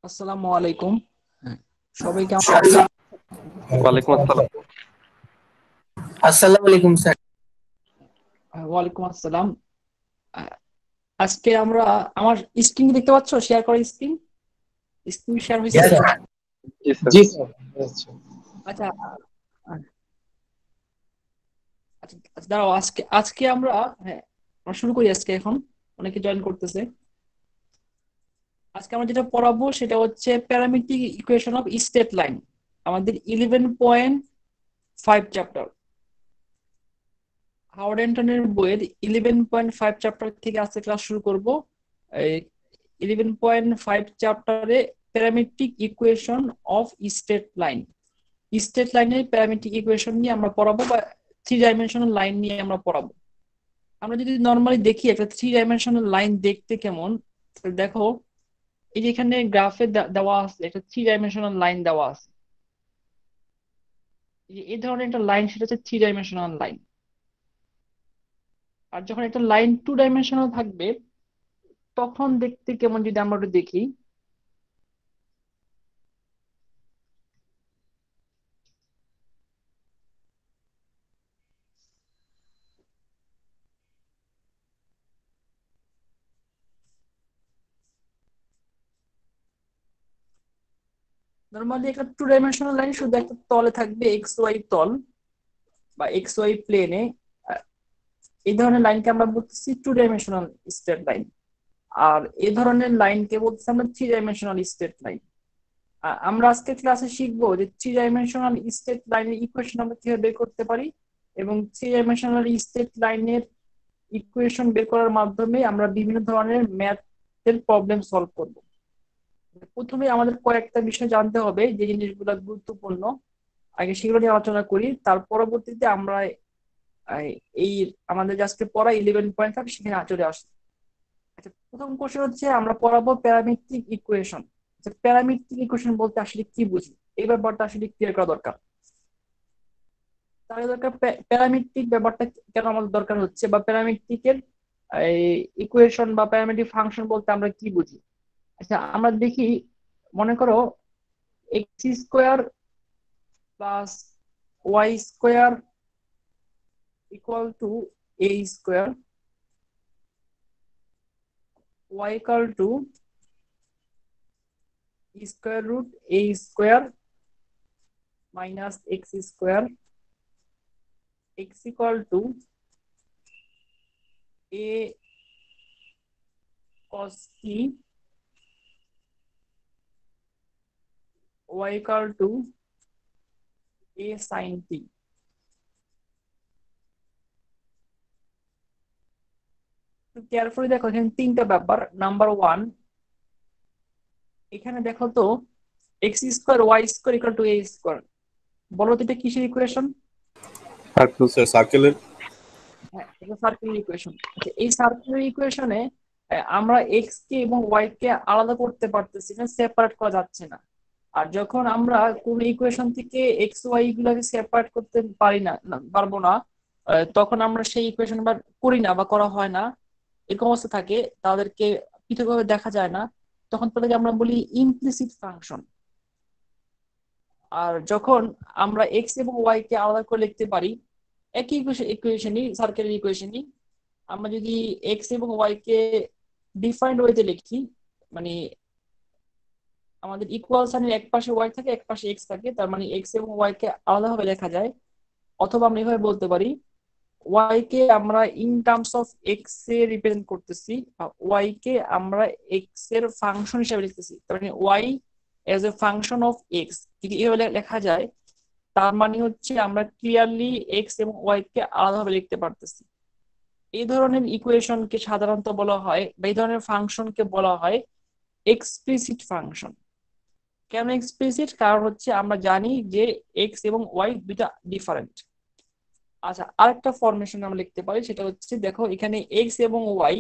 আসসালামু আলাইকুম। সবাই কেমন? ওয়ালাইকুম আসসালাম। আসসালামু আলাইকুম স্যার। ওয়ালাইকুম আসসালাম। আহ, আজকে আমরা আমার স্ক্রিন দেখতে পাচ্ছ? শেয়ার করে স্ক্রিন স্ক্রিন শেয়ার হয়েছে। Yes, sir. জি স্যার। জি স্যার। আচ্ছা। আহ, আচ্ছা আচ্ছা, দাঁড়াও। আজকে আজকে আমরা, হ্যাঁ, আমরা শুরু করি আজকে। এখন অনেকে জয়েন করতেছে। আজকে আমরা যেটা পড়াবো সেটা হচ্ছে parametric equation of state line, আমাদের 11.5 চ্যাপ্টার। হাওয়ার্ড অ্যান্টনের বইয়ের 11.5 চ্যাপ্টার থেকে আজকে ক্লাস শুরু করব। 11.5 চ্যাপ্টারে parametric equation of state line, state লাইনের প্যারামেট্রিক ইকুয়েশন নিয়ে আমরা পড়াবো, বা থ্রি ডাইমেনশনাল লাইন নিয়ে আমরা পড়াবো। আমরা যদি নর্মালি দেখি একটা থ্রি ডাইমেনশনাল লাইন দেখতে কেমন, তাহলে দেখো, এই যে এখানে গ্রাফে দেওয়া আছে একটা থ্রি ডাইমেনশনাল লাইন দেওয়া আছে। এই ধরনের একটা লাইন, সেটা হচ্ছে থ্রি ডাইমেনশনাল লাইন। আর যখন একটা লাইন টু ডাইমেনশনাল থাকবে তখন দেখতে কেমন যদি আমরা একটু দেখি। নর্মালি একটা টু ডাইমেনশনাল লাইন শুধু একটা তলে থাকবে, এক্স ওয়াই তল বা এক্স ওয়াই প্লেনে। এই ধরনের লাইনকে আমরা বলতেছি টু ডাইমেনশনাল স্ট্রেট লাইন। আর এই ধরনের লাইনকে বলতেছি আমরা থ্রি ডাইমেনশনাল স্ট্রেট লাইন। আমরা আজকে ক্লাসে শিখবো যে থ্রি ডাইমেনশনাল স্ট্রেট লাইনের ইকুয়েশন আমরা কিভাবে বের করতে পারি, এবং থ্রি ডাইমেনশনাল স্ট্রেট লাইনের ইকুয়েশন বের করার মাধ্যমে আমরা বিভিন্ন ধরনের ম্যাথের প্রবলেম সলভ করব। প্রথমে আমাদের কয়েকটা বিষয় জানতে হবে যে জিনিসগুলো গুরুত্বপূর্ণ, আগে সেগুলো নিয়ে আলোচনা করি। তার পরবর্তীতে আমরা আহ, এই আমাদের যে আজকে পড়া 11.5 সেখানে চলে আসি। আচ্ছা, প্রথম কোশ্চেন হচ্ছে আমরা পড়াবো প্যারামেট্রিক ইকুয়েশন। আচ্ছা, প্যারামেট্রিক ইকুয়েশন বলতে আসলে কি বুঝি, এই ব্যাপারটা আসলে ক্লিয়ার করা দরকার। তাহলে দরকার প্যারামেট্রিক ব্যাপারটা কেন আমাদের দরকার হচ্ছে, বা প্যারামেট্রিকের ইকুয়েশন বা প্যারামেট্রিক ফাংশন বলতে আমরা কি বুঝি। আচ্ছা, আমরা দেখি, মনে করো x square plus y square equal to a square, y equal to square root a square minus x square, x equal to a cos t, y equal to a sine t. Carefully দেখো, এখানে তিনটা ব্যাপার। Number one, এখানে দেখো তো, x square y square equal to a square, বলো তো এটা কিসের ইকুয়েশন? সার্কেলের। হ্যাঁ, এটা সার্কুলার ইকুয়েশন। আচ্ছা, এই সার্কুলার ইকুয়েশনে আমরা এক্স কে এবং ওয়াই কে আলাদা করতে পারতেছি না, সেপারেট করা যাচ্ছে না। আর যখন আমরা কোন ইকুয়েশন থেকে এক্স ওয়াই গুলাকে সেপারেট করতে পারবো না, তখন আমরা সেই ইকুয়েশন বা করি না বা করা হয় না, এরকম অবস্থা থাকে, তাদেরকে পৃথকভাবে দেখা যায় না, তখন তাদেরকে আমরা বলি ইমপ্লিসিট ফাংশন। আর যখন আমরা এক্স এবং ওয়াই কে আলাদা করে লিখতে পারি, একই ইকুয়েশনই, সার্কেলের ইকুয়েশনই, আমরা যদি এক্স এবং ওয়াই কে ডিফাইন্ড ওয়েতে লিখি, মানে আমাদের ইকুয়াল সাইনের এক পাশে ওয়াই থাকে এক পাশে এক্স থাকে, তার মানে এক্স এবং ওয়াই কে আলাদাভাবে লেখা যায়। অথবা আমরা এভাবে বলতে পারি, ওয়াই কে আমরা ইন টার্মস অফ এক্স এ রিপ্রেজেন্ট করতেছি, ওয়াই কে আমরা এক্স এর ফাংশন হিসেবে লিখতেছি, তার মানে y as a function of x যদি এভাবে লেখা যায়, তার মানে হচ্ছে আমরা ক্লিয়ারলি এক্স এবং ওয়াই কে আলাদাভাবে লিখতে পারতেছি। এই ধরনের ইকুয়েশনকে সাধারণত বলা হয়, বা এই ধরনের ফাংশনকে বলা হয় এক্সপ্লিসিট ফাংশন। কেন এক্সপ্লিসিট? কারণ হচ্ছে আমরা জানি যে এক্স এবং ওয়াই দুইটা ডিফারেন্ট। আচ্ছা, আরেকটা ফরমেশন আমরা লিখতে পারি, সেটা হচ্ছে দেখো, এখানে এক্স এবং ওয়াই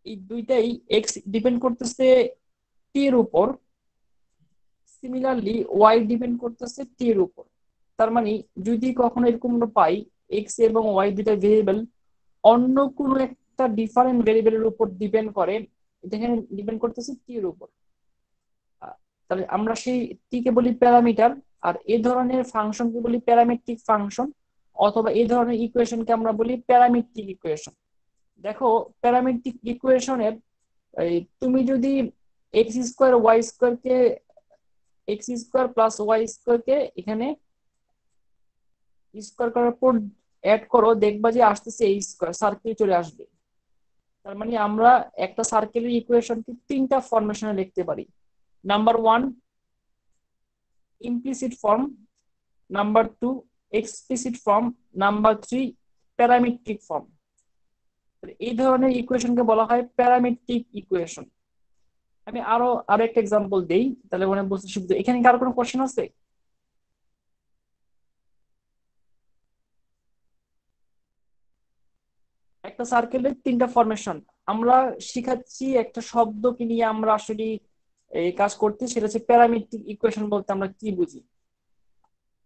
এই দুইটাই, এক্স ডিপেন্ড করতেছে টি এর উপর, সিমিলারলি ওয়াই ডিপেন্ড করতেছে টি এর উপর। তার মানে যদি কখনো এরকম আমরা পাই, এক্স এবং ওয়াই দুইটা ভেরিয়েবল অন্য কোনো একটা ডিফারেন্ট ভেরিয়েবলের উপর ডিপেন্ড করে, এটা এখানে ডিপেন্ড করতেছে টি এর উপর, তাহলে আমরা সেই টিকে বলি প্যারামিটার, আর এই ধরনের ফাংশনকে বলি প্যারামেট্রিক ফাংশন, অথবা এই ধরনের ইকুয়েশনকে আমরা বলি প্যারামেট্রিক ইকুয়েশন। দেখো, প্যারামেট্রিক ইকুয়েশনের তুমি যদি এক্স স্কোয়ার ওয়াই স্কোয়ারকে এক্স স্কোয়ার প্লাস ওয়াই স্কোয়ারকে এখানে স্কোয়ার করার পর অ্যাড করো, দেখবা যে আসতেছে এই স্কোয়ার সার্কেল চলে আসবে। তার মানে আমরা একটা সার্কেলের ইকুয়েশনকে তিনটা ফরমেশনে লিখতে পারি। Number one, implicit form; number two, explicit form; number three, parametric form. এই ধরনের ইকুয়েশনকে বলা হয় প্যারামেট্রিক ইকুয়েশন। আমি আরো আরো একটা এক্সাম্পল দেই, তাহলে মনে বুঝতে সুবিধা। এখানে কারো কোনো কোশ্চেন আছে? একটা সার্কেলের তিনটা ফরমেশন আমরা শিখাচ্ছি, একটা শব্দকে নিয়ে আমরা আসলে এই কাজ করতে, সেটা হচ্ছে প্যারামেট্রিক ইকুয়েশন বলতে আমরা কি বুঝি।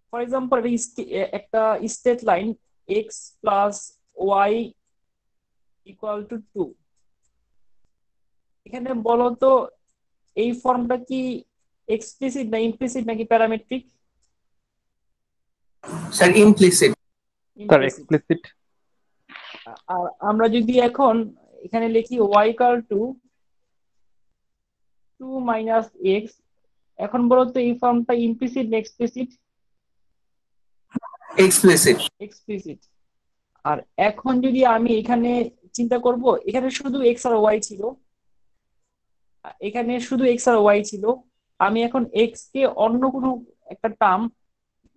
ফর এক্সাম্পল, একটা straight line x plus y equal to 2। এখানে বলো তো, এই ফর্মটা কি এক্সপ্লিসিট না ইমপ্লিসিট নাকি parametric? Sir implicit. Sir implicit. Explicit. আর আমরা যদি এখন এখানে লিখি y equal to 2 minus x, এখন বলো তো এই ফর্মটা ইমপ্লিসিট না এক্সপ্লিসিট? এক্সপ্লিসিট। এক্সপ্লিসিট। আর এখন যদি আমি এখানে চিন্তা করব, এখানে শুধু এক্স আর ওয়াই ছিল, এখানে শুধু এক্স আর ওয়াই ছিল, আমি এখন এক্স কে অন্য কোনো একটা টার্ম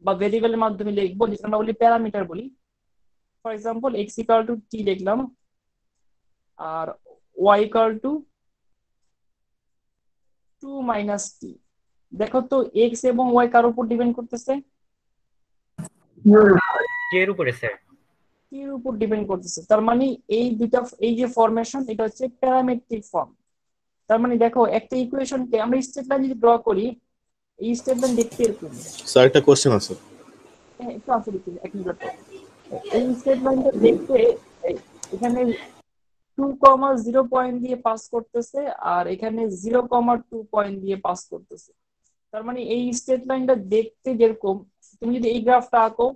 বা ভেরিয়েবলের মাধ্যমে লিখবো, যেটা আমরা বলি প্যারামিটার বলি। For example, x equal to t লিখলাম, আর y equal to 2 minus t. দেখো তো, এক্স এবং ওয়াই কার উপর ডিপেন্ড করতেছে? এর উপরে স্যার। টি এর উপর ডিপেন্ড করতেছে। তার মানে এই দুটা, এই যে ফরমেশন, এটা হচ্ছে প্যারামেট্রিক ফর্ম। তার মানে দেখো, একটা ইকুয়েশনকে আমরা স্টেট লাইন যদি ড্র করি, এই স্টেট লাইন দেখতে এরকম। স্যার একটা কোশ্চেন আছে। একটু আসলে এক মিনিট তো। এই স্টেট লাইনটা দেখতে এখানে 2,0 পয়েন্ট দিয়ে পাস করতেছে, আর এখানে 0,2 পয়েন্ট দিয়ে পাস করতেছে। তার মানে এই স্টেট লাইনটা দেখতে যেরকম, তুমি যদি এই গ্রাফটা আঁকো,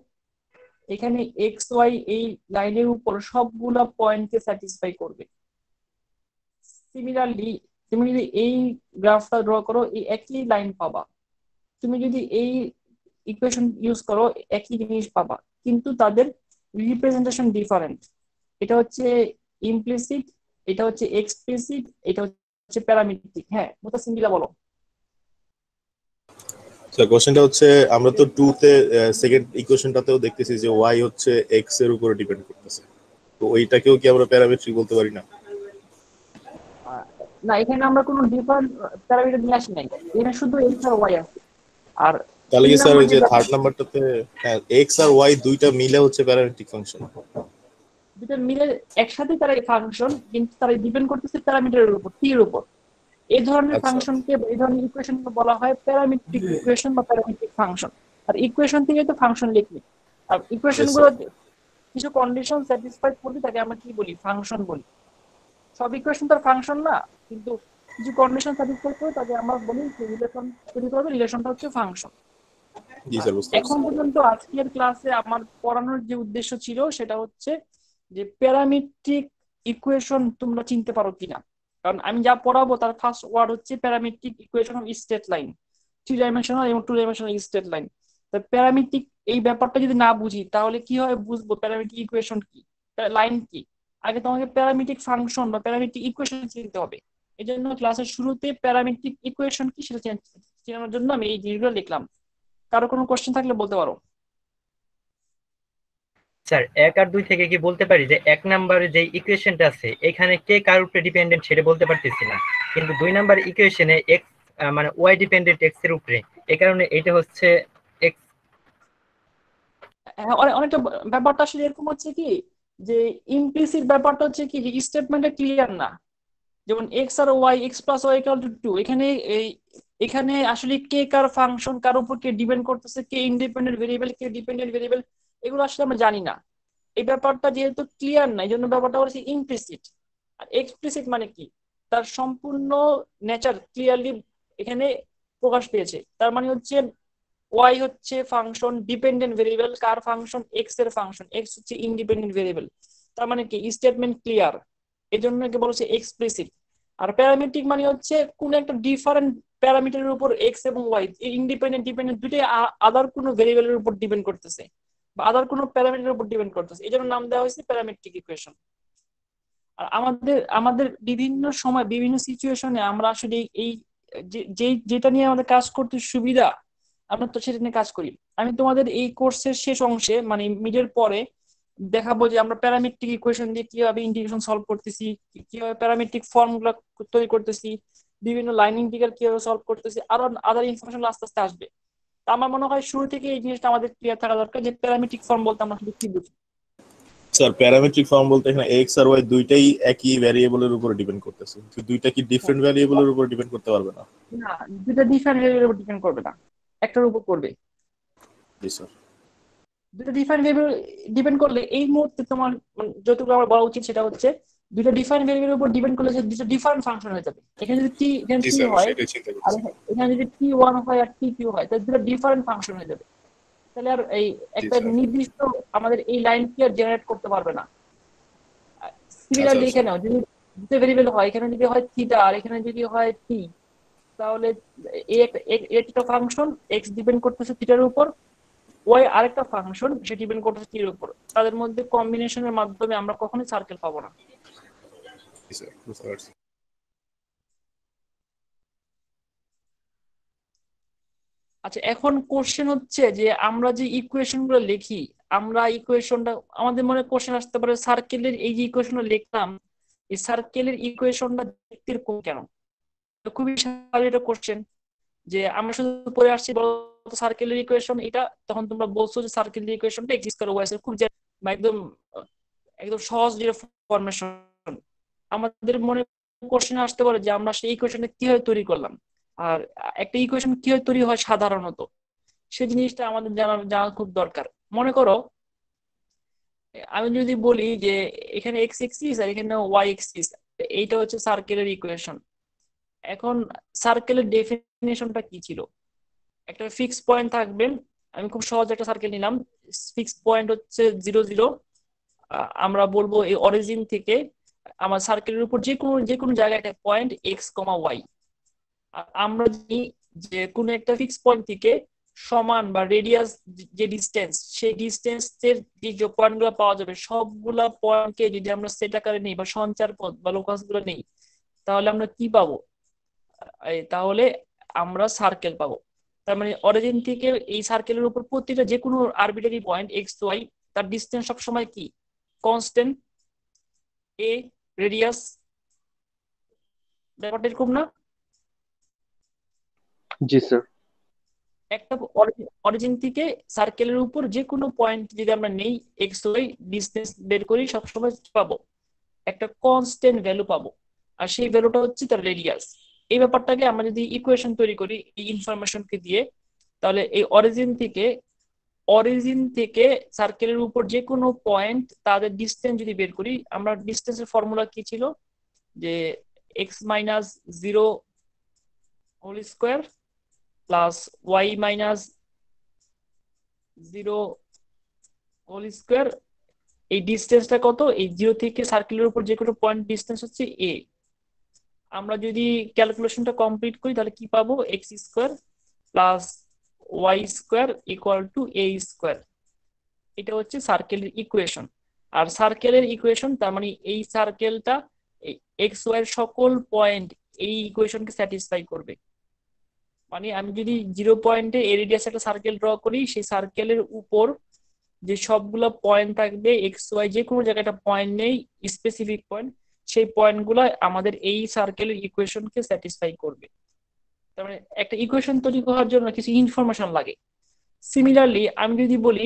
এখানে এক্স ওয়াই এই লাইনের উপর সবগুলা পয়েন্টকে স্যাটিসফাই করবে। সিমিলারলি, তুমি যদি এই গ্রাফটা ড্র করো, এই একই লাইন পাবা। তুমি যদি এই ইকুয়েশন ইউজ করো, একই জিনিস পাবা, কিন্তু তাদের রিপ্রেজেন্টেশন ডিফারেন্ট। এটা হচ্ছে ইমপ্লিসিট, এটা হচ্ছে এক্সপ্লিসিট, এটা হচ্ছে প্যারামেট্রিক। হ্যাঁ, মুতাসিম বলো। স্যার কোশ্চেনটা হচ্ছে, আমরা তো 2 তে সেকেন্ড ইকুয়েশনটাতেও দেখতেছি যে y হচ্ছে x এর উপরে ডিপেন্ড করতেছে, তো ওইটাকেও কি আমরা প্যারামেট্রিক বলতে পারি না? না, এখানে আমরা কোনো ডিফারেন্ট প্যারামিটার নিয়ে আসি নাই, এখানে শুধু এক্স আর ওয়াই আছে। আর তাহলে কি তিন স্যার নম্বর ওই যে থার্ড নাম্বারটাতে x আর y দুইটা মিলে হচ্ছে প্যারামেট্রিক ফাংশন? দুটো মিলে একসাথে তারা ফাংশন, কিন্তু তারা ডিপেন্ড করতেছে প্যারামিটারের উপর, টি এর উপর। এই ধরনের আচ্ছা। ফাংশনকে, এই ধরনের ইকুয়েশনকে বলা হয় প্যারামেট্রিক ইকুয়েশন বা প্যারামেট্রিক ফাংশন। আর ইকুয়েশন থেকে তো ফাংশন লিখি, আর ইকুয়েশন Yes, গুলো sir. কিছু কন্ডিশন স্যাটিসফাই করলে তাকে আমরা কি বলি, ফাংশন বলি। সব ইকুয়েশন তার ফাংশন না, কিন্তু কিছু কন্ডিশন স্যাটিসফাই করে তাকে আমরা বলি রিলেশন তৈরি করবে, রিলেশনটা হচ্ছে ফাংশন। জি স্যার, বুঝতে এখন পারছি। পর্যন্ত আজকের ক্লাসে আমার পড়ানোর যে উদ্দেশ্য ছিল, সেটা হচ্ছে যে প্যারামেট্রিক ইকুয়েশন তোমরা চিনতে পারো কিনা। কারণ আমি যা পড়াবো তার ফার্স্ট ওয়ার্ড হচ্ছে parametric equation of state line, 3 dimensional এবং 2 ডাইমেনশনাল স্টেট লাইন। তো প্যারামেট্রিক এই ব্যাপারটা যদি না বুঝি, তাহলে কি হয় বুঝবো প্যারামেট্রিক ইকুয়েশন কি, লাইন কি? আগে তোমাকে প্যারামেট্রিক ফাংশন বা প্যারামেট্রিক ইকুয়েশন চিনতে হবে। এই জন্য ক্লাসের শুরুতে প্যারামেট্রিক ইকুয়েশন কি সেটা চেনার জন্য আমি এই জিনিসগুলো লিখলাম। কারো কোনো কোশ্চেন থাকলে বলতে পারো। স্যার 1 আর 2 থেকে কি বলতে পারি যে 1 নম্বরে যে ইকুয়েশনটা আছে এখানে কে কার উপরে ডিপেন্ডেন্ট সেটা বলতে পারতেছি না, কিন্তু 2 নাম্বার ইকুয়েশনে x মানে y ডিপেন্ডেন্ট x এর উপরে, এই কারণে এটা হচ্ছে x। হ্যাঁ, অনেকটা ব্যাপারটা আসলে এরকম হচ্ছে কি, যে ইমপ্লিসিট ব্যাপারটা হচ্ছে কি, যে স্টেটমেন্টটা ক্লিয়ার না। যেমন এক্স আর y, x plus y equal to 2, এখানে এখানে আসলে কে কার ফাংশন, কার উপর কে ডিপেন্ড করতেছে, কে ইন্ডিপেন্ডেন্ট ভেরিয়েবল, কে ডিপেন্ডেন্ট ভেরিয়েবল, এগুলো আসলে আমরা জানি না। এই ব্যাপারটা যেহেতু ক্লিয়ার না, এই জন্য ব্যাপারটা হচ্ছে ইমপ্লিসিট। আর এক্সপ্লিসিট মানে কি, তার সম্পূর্ণ নেচার ক্লিয়ারলি এখানে প্রকাশ পেয়েছে। তার মানে হচ্ছে ওয়াই হচ্ছে ফাংশন ডিপেন্ডেন্ট ভেরিয়েবল, কার ফাংশন? এক্স এর ফাংশন, এক্স হচ্ছে ইন্ডিপেন্ডেন্ট ভেরিয়েবল। তার মানে কি স্টেটমেন্ট ক্লিয়ার, এই জন্য কি বলছে এক্সপ্লিসিট। আর প্যারামেট্রিক মানে হচ্ছে কোন একটা ডিফারেন্ট প্যারামিটারের উপর এক্স এবং ওয়াই ইন্ডিপেন্ডেন্ট ডিপেন্ডেন্ট দুটোই আদার কোনো ভেরিয়েবলের উপর ডিপেন্ড করতেছে বা আদার কোনো প্যারামিটারের উপর ডিপেন্ড করতেছে, এই জন্য নাম দেওয়া হয়েছে প্যারামেট্রিক ইকুয়েশন। আর আমাদের আমাদের বিভিন্ন সময় বিভিন্ন সিচুয়েশনে আমরা আসলে এই যেটা নিয়ে আমাদের কাজ করতে সুবিধা আমরা তো সেটা নিয়ে কাজ করি। আমি তোমাদের এই কোর্সের শেষ অংশে মানে মিডের পরে দেখাবো যে আমরা প্যারামেট্রিক ইকুয়েশন দিয়ে কিভাবে ইন্টিগ্রেশন সলভ করতেছি, কিভাবে প্যারামেট্রিক ফর্মুলা তৈরি করতেছি, বিভিন্ন লাইন ইন্টিগ্রাল কিভাবে সলভ করতেছি, আরো আদার ইনফরমেশন আস্তে আস্তে আসবে। তা আমার মনে হয় শুরু থেকে এই জিনিসটা আমাদের ক্লিয়ার থাকা দরকার যে প্যারামেট্রিক ফর্ম বলতে আমরা শুধু কি বুঝি। স্যার প্যারামেট্রিক ফর্ম বলতে এখানে এক্স আর ওয়াই দুইটাই একই ভ্যারিয়েবলের উপর ডিপেন্ড করতেছে, তো দুইটা কি ডিফারেন্ট ভ্যারিয়েবলের উপর ডিপেন্ড করতে পারবে না? না, দুটা ডিফারেন্ট ভেরিয়েবলের উপর ডিপেন্ড করবে না, একটার উপর করবে। জি স্যার। দুটো ডিফারেন্ট ভেরিয়েবল ডিপেন্ড করলে এই মুহূর্তে তোমার যতটুকু আমার বলা উচিত সেটা হচ্ছে দুটো ডিফারেন্ট ভেরিয়েবলের উপর ডিপেন্ড করলে দুটো ডিফারেন্ট ফাংশন হয়ে যাবে। এখানে যদি টি এখানে জি টি স্যার, হয় সেটাই চিন্তা আর করছি। এখানে যদি টি ওয়ান হয় আর টি কিউ হয়, তাহলে দুটো ডিফারেন্ট ফাংশন হয়ে যাবে। তাহলে আর এই জি একটা স্যার। নির্দিষ্ট আমাদের এই লাইন কি আর জেনারেট করতে পারবে না। আচ্ছা সিমিলারলি আচ্ছা। এখানেও যদি দুটো ভেরিয়েবল হয়, এখানে যদি হয় থিটা আর এখানে যদি হয় টি, তাহলে এই একটা ফাংশন এক্স ডিপেন্ড করতেছে থিটার উপর, ওয়াই আরেকটা ফাংশন সে ডিপেন্ড করতেছে টির উপর। তাদের মধ্যে কম্বিনেশনের মাধ্যমে আমরা কখনোই সার্কেল পাবো না। জি স্যার, বুঝতে পারছি। আচ্ছা, এখন কোশ্চেন হচ্ছে যে আমরা যে ইকুয়েশন গুলো লিখি, আমরা ইকুয়েশনটা আমাদের মনে কোশ্চেন আসতে পারে সার্কেলের এই যে ইকুয়েশনটা লিখলাম, এই সার্কেলের ইকুয়েশনটা দেখতে এরকম কেন? খুবই স্বাভাবিক একটা কোশ্চেন যে আমরা শুধু পড়ে আসছি বলতো সার্কেলের ইকুয়েশন এটা, তখন তোমরা বলছো যে সার্কেলের ইকুয়েশনটা এক্স স্কয়ার ওয়াই স্কয়ার খুব বা একদম একদম সহজ যে ফরমেশন। আমাদের মনে কোশ্চেন আসতে পারে যে আমরা সেই ইকুয়েশনটা কিভাবে তৈরি করলাম, আর একটা ইকুয়েশন কিভাবে তৈরি হয় সাধারণত সেই জিনিসটা আমাদের জানা জানা খুব দরকার। মনে করো আমি যদি বলি যে এখানে এক্স এক্সিস আর এখানে ওয়াই এক্সিস, এইটা হচ্ছে সার্কেলের ইকুয়েশন। এখন সার্কেলের ডেফিনেশনটা কি ছিল? একটা ফিক্স পয়েন্ট থাকবে, আমি খুব সহজ একটা সার্কেল নিলাম, ফিক্স পয়েন্ট হচ্ছে 0 0। আমরা বলবো এই অরিজিন থেকে আমার সার্কেলের উপর যে কোনো জায়গায় একটা পয়েন্ট এক্স কমা ওয়াই। আমরা জানি যে কোনো একটা ফিক্স পয়েন্ট থেকে সমান বা রেডিয়াস যে ডিস্টেন্স, সেই ডিস্টেন্সের যে পয়েন্ট গুলো পাওয়া যাবে সবগুলা পয়েন্টকে যদি আমরা সেট আকারে নেই বা সঞ্চার পথ বা লোকাস গুলো নেই, তাহলে আমরা কি পাবো? তাহলে আমরা সার্কেল পাবো। তার মানে অরিজিন থেকে এই সার্কেলের উপর প্রতিটা যে কোনো আরবিটারি পয়েন্ট এক্স ওয়াই তার ডিস্টেন্স সবসময় কি কনস্ট্যান্ট এ রেডিয়াস, ব্যাপারটা এরকম না? জি স্যার। একটা অরিজিন থেকে সার্কেলের উপর যে কোনো পয়েন্ট যদি আমরা নেই এক্স ওয়াই ডিস্টেন্স বের করি সবসময় পাবো একটা কনস্ট্যান্ট ভ্যালু পাবো, আর সেই ভ্যালুটা হচ্ছে তার রেডিয়াস। এই ব্যাপারটাকে আমরা যদি ইকুয়েশন তৈরি করি এই ইনফরমেশনকে দিয়ে, তাহলে এই অরিজিন থেকে সার্কেলের উপর যে কোনো পয়েন্ট তাদের ডিস্টেন্স যদি বের করি, আমরা ডিস্টেন্সের ফর্মুলা কি ছিল যে x minus 0 whole square plus y minus 0 whole square. এই ডিস্টেন্সটা কত? এই 0 থেকে সার্কেলের উপর যে কোনো পয়েন্ট ডিস্টেন্স হচ্ছে এ। আমরা যদি ক্যালকুলেশনটা কমপ্লিট করি তাহলে কি পাবো? X square plus y square equal to a square. এটা হচ্ছে সার্কেলের ইকুয়েশন। আর সার্কেলের ইকুয়েশন তার মানে এই সার্কেলটা এক্স ওয়াই এর সকল পয়েন্ট এই ইকুয়েশনকে স্যাটিসফাই করবে। মানে আমি যদি 0 পয়েন্টে এ রেডিয়াস একটা সার্কেল ড্র করি, সেই সার্কেলের উপর যে সবগুলো পয়েন্ট থাকবে এক্স ওয়াই যে কোনো জায়গায় একটা পয়েন্ট নেই স্পেসিফিক পয়েন্ট, সেই পয়েন্টগুলো আমাদের এই সার্কেলের ইকুয়েশনকে স্যাটিসফাই করবে। তার মানে একটা ইকুয়েশন তৈরি করার জন্য কিছু ইনফরমেশন লাগে। সিমিলারলি আমি যদি বলি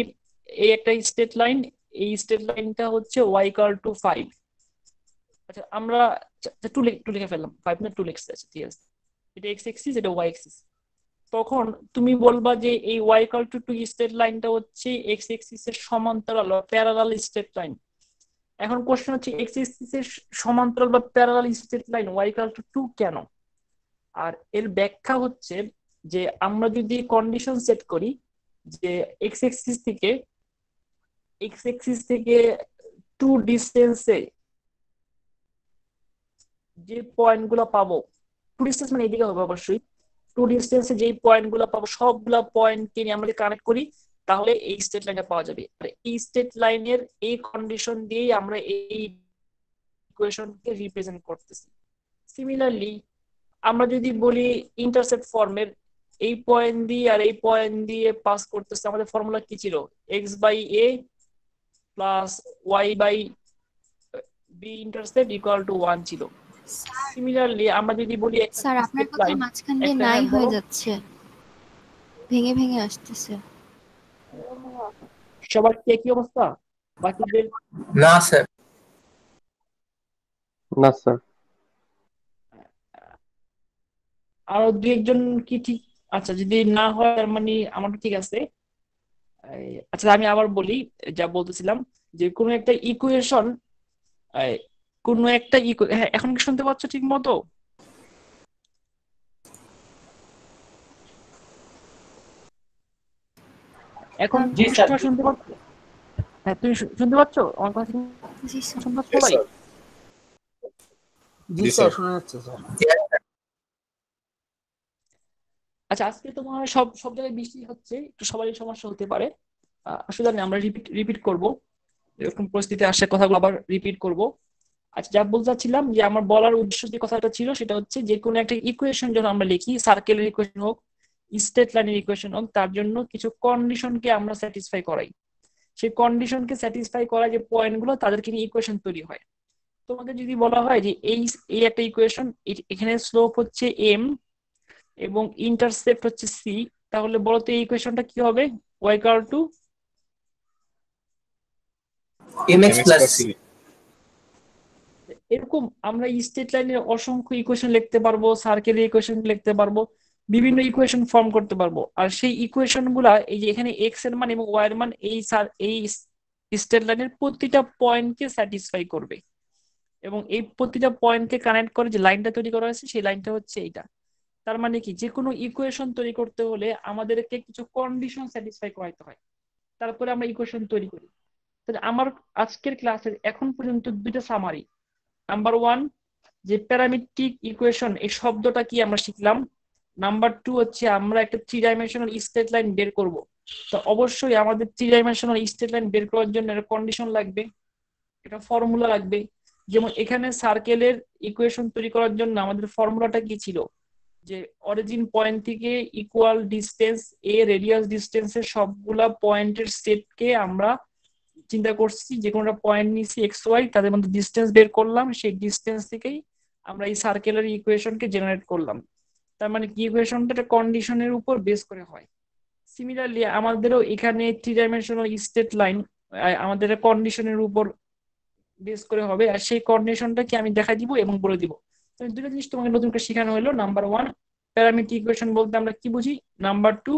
এই একটা স্ট্রেট লাইন, এই স্ট্রেট লাইনটা হচ্ছে ওয়াই ইকুয়াল টু 5। আচ্ছা আমরা টু লিখে ফেললাম, 5 না 2 লিখছে, আচ্ছা ঠিক আছে, এটা এক্স এক্সিস এটা ওয়াই এক্সিস। তখন তুমি বলবা যে এই ওয়াই ইকুয়াল টু 2 স্ট্রেট লাইনটা হচ্ছে এক্স এক্সিস এর সমান্তরাল বা প্যারালাল স্ট্রেট লাইন। এখন কোশ্চেন হচ্ছে এক্স এক্সিস এর সমান্তরাল বা parallel straight line y equal to 2 কেন? আর এর ব্যাখ্যা হচ্ছে যে আমরা যদি কন্ডিশন সেট করি যে এক্স এক্সিস থেকে টু ডিস্টেন্সে যে পয়েন্ট গুলো পাবো, টু ডিস্টেন্স মানে এদিকে হবে অবশ্যই, টু ডিস্টেন্সে যেই পয়েন্ট গুলো পাবো সবগুলা পয়েন্টকে নিয়ে আমরা কানেক্ট করি, তাহলে এই স্টেট লাইনটা পাওয়া যাবে। আর এই স্টেট লাইনের এই কন্ডিশন দিয়েই আমরা এই ইকুয়েশনকে রিপ্রেজেন্ট করতেছি। সিমিলারলি আমরা যদি বলি ইন্টারসেপ্ট ফর্মের, এই পয়েন্ট দিয়ে আর এই পয়েন্ট দিয়ে পাস করতেছে, আমাদের ফর্মুলা কি ছিল? X by a plus y by b intercept equal to 1 ছিল। সিমিলারলি আমরা যদি বলি স্যার আপনার কথা লাইন মাঝখান দিয়ে একটা, নাই হ্যাঁ হয়ে বলো। যাচ্ছে, ভেঙে ভেঙে আসতেছে। সবার কি একই অবস্থা বাকিদের? না স্যার। না স্যার। আরো দুই একজন কি ঠিক? আচ্ছা, যদি না হয় তার মানে আমার ঠিক আছে। আচ্ছা আমি আবার বলি, যা বলতেছিলাম যে কোনো একটা ইকুয়েশন, হ্যাঁ, এখন কি শুনতে পাচ্ছ ঠিক মতো? এখন জি স্যার। শুনতে পাচ্ছ? হ্যাঁ, তুমি শুনতে পাচ্ছ আমার কথা? জি স্যার। শুনতে পাচ্ছ Yes, ভাই? sir. জি জি, স্যার স্যার। শোনা যাচ্ছে স্যার। আচ্ছা, আজকে তোমার সব সব জায়গায় বৃষ্টি হচ্ছে, একটু সবারই সমস্যা হতে পারে। আসলে আমি আমরা রিপিট রিপিট করব, এরকম পরিস্থিতি আসে কথাগুলো আবার রিপিট করব। আচ্ছা, যা বলতে চাচ্ছিলাম যে আমার বলার উদ্দেশ্য যে কথাটা ছিল সেটা হচ্ছে যে কোনো একটা ইকুয়েশন যখন আমরা লিখি, সার্কেলের ইকুয়েশন হোক, স্টেট লাইনের ইকুয়েশন হোক, তার জন্য কিছু কন্ডিশনকে আমরা স্যাটিসফাই করাই। সেই কন্ডিশনকে স্যাটিসফাই করা যে পয়েন্টগুলো, তাদেরকে নিয়ে ইকুয়েশন তৈরি হয়। তোমাকে যদি বলা হয় যে এই এই একটা ইকুয়েশন, এখানে স্লোপ হচ্ছে এম এবং ইন্টারসেপ্ট হচ্ছে সি, তাহলে বলো তো এই ইকুয়েশনটা কি হবে? Y equal to mx mx plus plus c। c. এরকম আমরা স্টেট লাইনের অসংখ্য ইকুয়েশন লিখতে পারবো, সার্কেলের ইকুয়েশন লিখতে পারবো, বিভিন্ন ইকুয়েশন ফর্ম করতে পারবো। আর সেই ইকুয়েশন গুলা, এই যে এখানে এক্স এর মান এবং ওয়াই এর মান, এই স্টেট লাইনের প্রতিটা পয়েন্টকে স্যাটিসফাই করবে, এবং এই প্রতিটা পয়েন্টকে কানেক্ট করে যে লাইনটা তৈরি করা হয়েছে সেই লাইনটা হচ্ছে এইটা। তার মানে কি, যে কোনো ইকুয়েশন তৈরি করতে হলে আমাদেরকে কিছু কন্ডিশন স্যাটিসফাই করাইতে হয়, তারপরে আমরা ইকুয়েশন তৈরি করি। তাহলে আমার আজকের ক্লাসের এখন পর্যন্ত দুইটা সামারি। নাম্বার ওয়ান, যে প্যারামেট্রিক ইকুয়েশন এই শব্দটা কি আমরা শিখলাম। নাম্বার টু হচ্ছে আমরা একটা থ্রি ডাইমেনশনাল স্টেট লাইন বের করব। তো অবশ্যই আমাদের থ্রি ডাইমেনশনাল স্টেট লাইন বের করার জন্য একটা কন্ডিশন লাগবে, একটা ফর্মুলা লাগবে। যেমন এখানে সার্কেলের ইকুয়েশন তৈরি করার জন্য আমাদের ফর্মুলাটা কি ছিল? যে অরিজিন পয়েন্ট থেকে ইকুয়াল ডিস্টেন্স এ রেডিয়াস ডিস্টেন্সের সবগুলা পয়েন্টের সেটকে আমরা চিন্তা করছি, যে কোনো একটা পয়েন্ট নিছি এক্স ওয়াই, তাদের মধ্যে ডিস্টেন্স বের করলাম, সেই ডিস্টেন্স থেকেই আমরা এই সার্কেলের ইকুয়েশনকে জেনারেট করলাম। তার মানে কি, ইকুয়েশনটা একটা কন্ডিশনের উপর বেস করে হয়। সিমিলারলি আমাদেরও এখানে থ্রি ডাইমেনশনাল স্টেট লাইন আমাদের কন্ডিশনের উপর বেস করে হবে, আর সেই কন্ডিশনটাকে আমি দেখাই দিব এবং বলে দিব। তো দুটো জিনিস তোমাকে নতুন করে শেখানো হলো। নাম্বার ওয়ান, প্যারামেট্রিক ইকুয়েশন বলতে আমরা কি বুঝি। নাম্বার টু,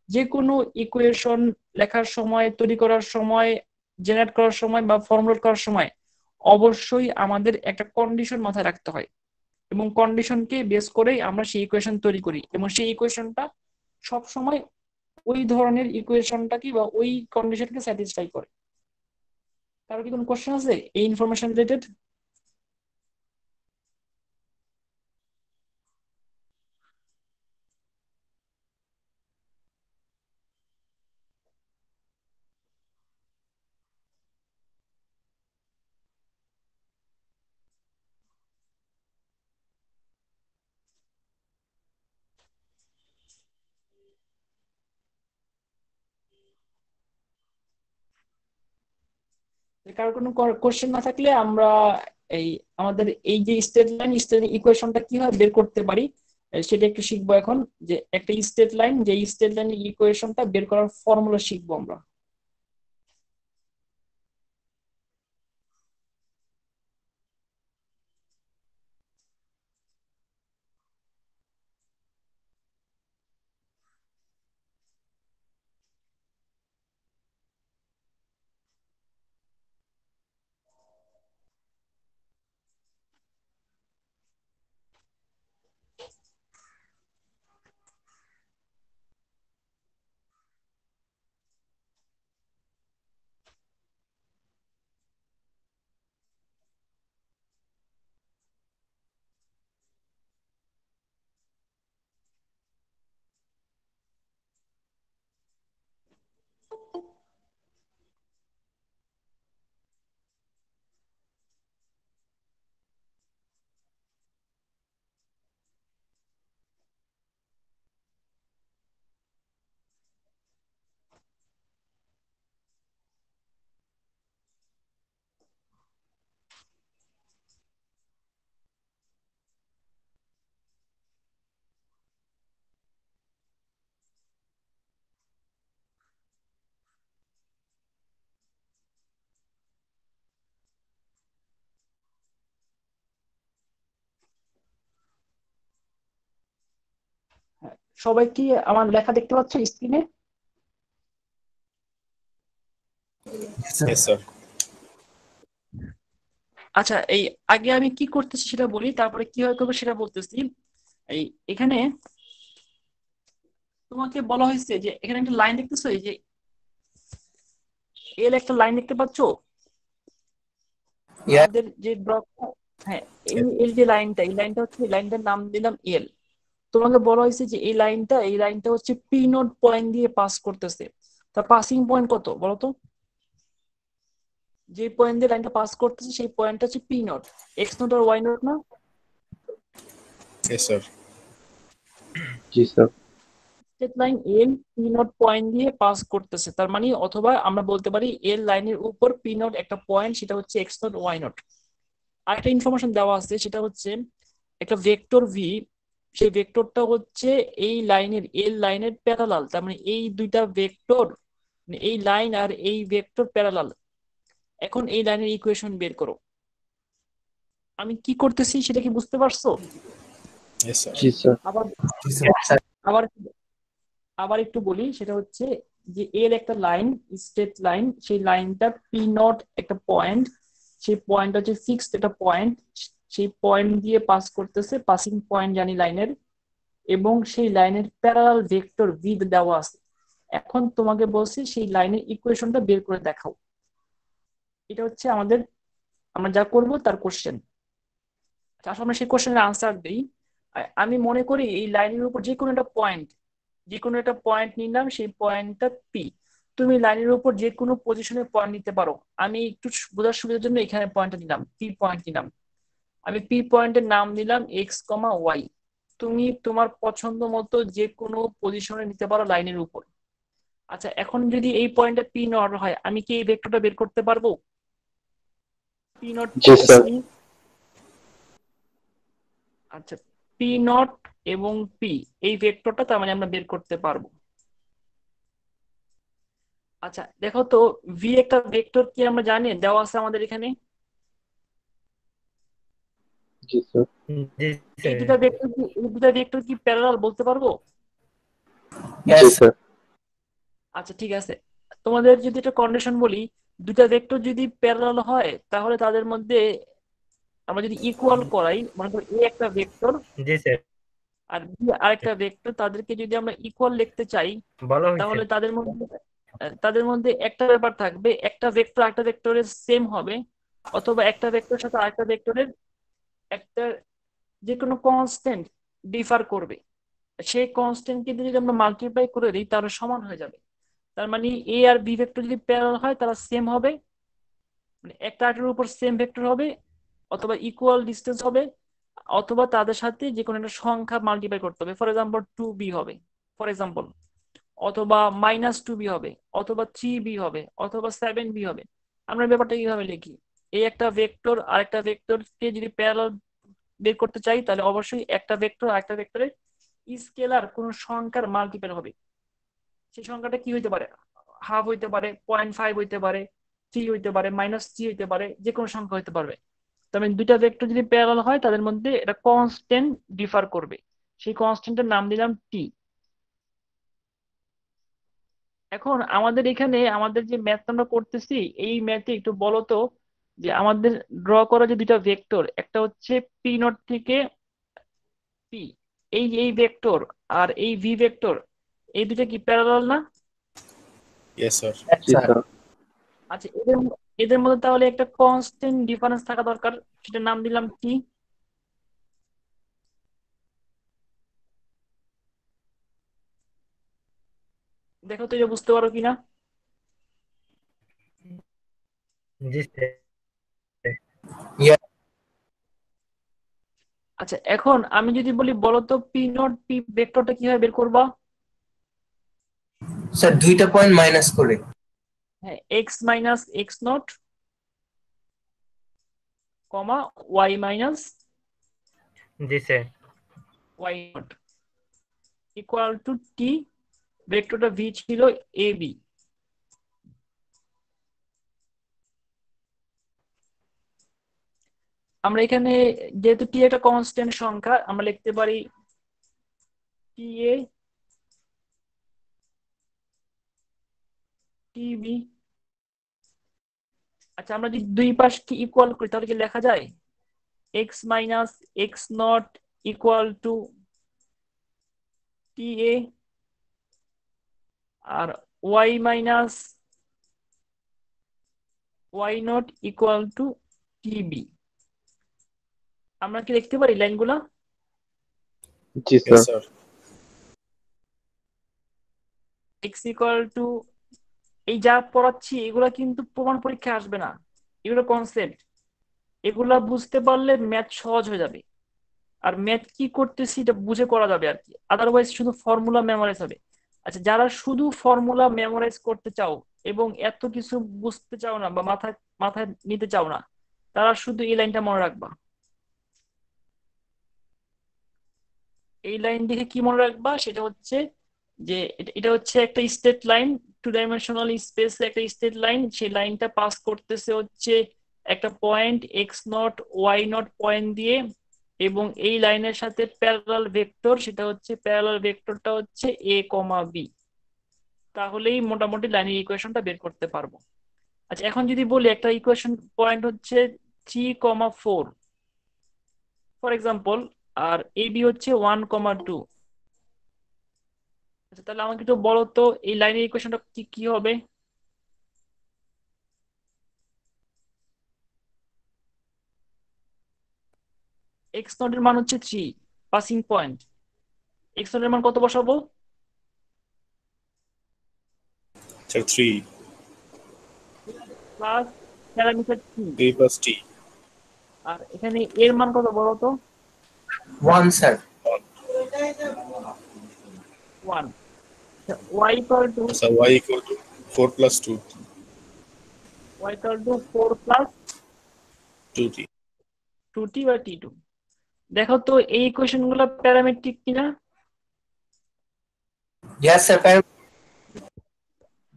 যে কোনো ইকুয়েশন লেখার সময়, তৈরি করার সময়, জেনারেট করার সময় বা ফর্মুলেট করার সময় অবশ্যই আমাদের একটা কন্ডিশন মাথায় রাখতে হয়, এবং কন্ডিশনকে বেস করেই আমরা সেই ইকুয়েশন তৈরি করি, এবং সেই ইকুয়েশনটা সব সময় ওই ধরনের ইকুয়েশনটাকে বা ওই কন্ডিশনকে স্যাটিসফাই করে। কারো কি কোনো কোশ্চেন আছে এই ইনফরমেশন রিলেটেড? কারো কোনো কোশ্চেন না থাকলে আমরা এই আমাদের এই যে স্টেট ইকুয়েশনটা কিভাবে বের করতে পারি সেটা একটু শিখবো এখন। যে একটা স্টেট লাইন, যে স্টেট লাইন ইকুয়েশনটা বের করার ফর্মুলা শিখবো আমরা। সবাই কি আমার লেখা দেখতে পাচ্ছ স্ক্রিনে? Yes, sir. আচ্ছা, এই আগে আমি কি করতেছি সেটা বলি, তারপরে কিভাবে করবো সেটা বলতেছি। এই এখানে তোমাকে বলা হয়েছে যে এখানে একটা লাইন দেখতেছো, এই যে এল একটা লাইন দেখতে পাচ্ছো Yeah. আমাদের যে ব্লকটা। হ্যাঁ, এই যে লাইনটা, এই লাইনটা হচ্ছে, এই লাইনটার নাম দিলাম এল। তোমাকে বলা হয়েছে যে এই লাইনটা হচ্ছে পি নোট পয়েন্ট দিয়ে পাস করতেছে। তা পাসিং পয়েন্ট কত বলো তো? যে পয়েন্ট দিয়ে লাইনটা পাস করতেছে সেই পয়েন্টটা হচ্ছে পি নোট। এক্স নোট আর ওয়াই নোট না? Yes, sir. জি sir. Straight line L P naught point দিয়ে পাস করতেছে, তার মানে অথবা আমরা বলতে পারি এল লাইনের উপর পি নোট একটা পয়েন্ট, সেটা হচ্ছে এক্স নোট ওয়াই নোট। আরেকটা ইনফরমেশন দেওয়া আছে, সেটা হচ্ছে একটা ভেক্টর ভি। সেই ভেক্টরটা হচ্ছে এই লাইনের, এল লাইনের প্যারালাল। তার মানে এই দুইটা ভেক্টর, এই লাইন আর এই ভেক্টর প্যারালাল। এখন এই লাইনের ইকুয়েশন বের করো। আমি কি করতেছি সেটা কি বুঝতে পারছো? Yes, sir. জি স্যার। আবার Yes, sir. আবার আবার একটু বলি, সেটা হচ্ছে যে এর একটা লাইন, স্ট্রেট লাইন, সেই লাইনটা পি নট একটা পয়েন্ট, সেই পয়েন্ট হচ্ছে ফিক্সড একটা পয়েন্ট, সেই পয়েন্ট দিয়ে পাস করতেছে, পাসিং পয়েন্ট জানি লাইনের, এবং সেই লাইনের প্যারালাল ভেক্টর ভি দেওয়া আছে। এখন তোমাকে বলছি সেই লাইনের ইকুয়েশনটা বের করে দেখাও। এটা হচ্ছে আমাদের, আমরা যা করব তার কোশ্চেন। আসলে আমরা সেই কোশ্চেনের আনসার দিই। আমি মনে করি এই লাইনের উপর যে কোনো একটা পয়েন্ট নিলাম, সেই পয়েন্টটা পি। তুমি লাইনের উপর যে কোনো পজিশনে পয়েন্ট নিতে পারো। আমি একটু বোঝার সুবিধার জন্য এখানে পয়েন্টটা নিলাম, পি পয়েন্ট নিলাম। আমি পি পয়েন্টের নাম দিলাম এক্স কমা ওয়াই। তুমি তোমার পছন্দ মতো যে কোনো পজিশনে নিতে পারো লাইনের উপর। আচ্ছা, এখন যদি এই পয়েন্টটা পি নট হয়, আমি কি এই ভেক্টরটা বের করতে পারবো? পি নট জি স্যার। আচ্ছা, পি নট এবং পি, এই ভেক্টরটা তার মানে আমরা বের করতে পারবো। আচ্ছা দেখো তো, ভি একটা ভেক্টর কি আমরা জানি দেওয়া আছে আমাদের এখানে। জি স্যার। জি এই স্যার। দুটা ভেক্টর কি প্যারালাল বলতে পারবো? জি Yes. স্যার। আচ্ছা ঠিক আছে, তোমাদের যদি একটা কন্ডিশন বলি, দুটা ভেক্টর যদি প্যারালাল হয় তাহলে তাদের মধ্যে আমরা যদি ইকুয়াল করাই, মনে করো এ একটা ভেক্টর জি স্যার। আর বি আরেকটা ভেক্টর, তাদেরকে যদি আমরা ইকুয়াল লিখতে চাই বলা হয়েছে। তাহলে তাদের মধ্যে একটা ব্যাপার থাকবে, একটা ভেক্টর আরেকটা ভেক্টরের সেম হবে, অথবা একটা ভেক্টরের সাথে আরেকটা ভেক্টরের একটা যে কোনো কনস্ট্যান্ট ডিফার করবে। সেই কনস্ট্যান্টকে যদি আমরা মাল্টিপ্লাই করে দিই তাহলে সমান হয়ে যাবে। তার মানে এ আর বি ভেক্টর যদি প্যারালাল হয় তারা সেম হবে, মানে একটা আরেকটার উপর সেম ভেক্টর হবে, অথবা ইকুয়াল ডিস্টেন্স হবে, অথবা তাদের সাথে যে কোনো একটা সংখ্যা মাল্টিপ্লাই করতে হবে। ফর এক্সাম্পল 2b হবে, ফর এক্সাম্পল, অথবা -2b হবে, অথবা 3b হবে, অথবা 7b হবে। আমরা ব্যাপারটা কিভাবে লিখি? এই একটা ভেক্টর আরেকটা ভেক্টরকে যদি প্যারালাল বের করতে চাই তাহলে অবশ্যই একটা ভেক্টর আরেকটা ভেক্টরের স্কেলার কোন সংখ্যার মাল্টিপল হবে। সেই সংখ্যাটা কি হইতে পারে? হাফ হইতে পারে, 0.5 হইতে পারে, 3 হইতে পারে, -3 হইতে পারে, যে কোনো সংখ্যা হইতে পারবে। তার মানে দুইটা ভেক্টর যদি প্যারালাল হয় তাদের মধ্যে এটা কনস্ট্যান্ট ডিফার করবে, সেই কনস্ট্যান্টের নাম দিলাম টি। এখন আমাদের এখানে আমাদের যে ম্যাথ আমরা করতেছি, এই ম্যাথে একটু বলো তো যে আমাদের ড্র করা যে দুইটা ভেক্টর, একটা হচ্ছে পি নট থেকে পি, এই ভেক্টর আর এই ভি ভেক্টর, এই দুটো কি প্যারালাল না? Yes, sir. Yes, জি sir. স্যার। আচ্ছা, এদের এদের মধ্যে তাহলে একটা কনস্ট্যান্ট ডিফারেন্স থাকা দরকার, সেটার নাম দিলাম কি? দেখো তো এটা বুঝতে পারো কিনা। জি স্যার। Yeah. আচ্ছা, এখন আমি যদি বলি বলো তো পি নট পি ভেক্টরটা কিভাবে বের করবা? স্যার দুইটা পয়েন্ট মাইনাস করে। হ্যাঁ, x minus x naught comma y minus জি sir. Y naught equal to t. ভেক্টরটা ভি ছিল এ বি। আমরা এখানে যেহেতু টি একটা কনস্ট্যান্ট সংখ্যা, আমরা লিখতে পারি টি এ টিবি। আচ্ছা, আমরা যদি দুই পাশকে ইকুয়াল করি তাহলে কি লেখা যায় x minus x naught equal to t a, আর y minus y naught equal to t b. আমরা কি দেখতে পারি লাইনগুলা? জি Yes, sir. sir. X equal to, এই যা পড়াচ্ছি এগুলা কিন্তু প্রমাণ পরীক্ষায় আসবে না, এগুলো কনসেপ্ট। এগুলা বুঝতে পারলে ম্যাথ সহজ হয়ে যাবে, আর ম্যাথ কি করতেছি এটা বুঝে করা যাবে আর কি। আদারওয়াইজ শুধু ফর্মুলা মেমোরাইজ হবে। আচ্ছা, যারা শুধু ফর্মুলা মেমোরাইজ করতে চাও এবং এত কিছু বুঝতে চাও না বা মাথায় মাথায় নিতে চাও না, তারা শুধু এই লাইনটা মনে রাখবা। এই লাইন দেখে কি মনে রাখবা, সেটা হচ্ছে যে এটা হচ্ছে একটা স্টেট লাইন, টু ডাইমেনশনাল স্পেসে একটা স্টেট লাইন। সেই লাইনটা পাস করতেছে হচ্ছে একটা point x naught y naught point দিয়ে, এবং এই লাইনের সাথে প্যারালাল ভেক্টর, সেটা হচ্ছে প্যারালাল ভেক্টরটা হচ্ছে এ কমা বি। তাহলেই মোটামুটি লাইনের ইকুয়েশনটা বের করতে পারবো। আচ্ছা, এখন যদি বলি একটা ইকুয়েশন পয়েন্ট হচ্ছে 3,4 ফর এক্সাম্পল, আর এ বি হচ্ছে 1,2। আচ্ছা, তাহলে আমাকে একটু বলো তো এই লাইনের ইকুয়েশনটা কি কি হবে? এক্স নট এর মান হচ্ছে 3, পাসিং পয়েন্ট। এক্স নট এর মান কত বসাবো? Sir, 3 plus parameter 3। plus t. আর এখানে এর মান কত বলো তো? 1 sir. 1। Y equal to, So y equal to 4 plus 2, y equal to 4 plus 2t. 2t বা t2। দেখো তো এই ইকুয়েশন গুলো প্যারামেট্রিক কিনা। Yes sir.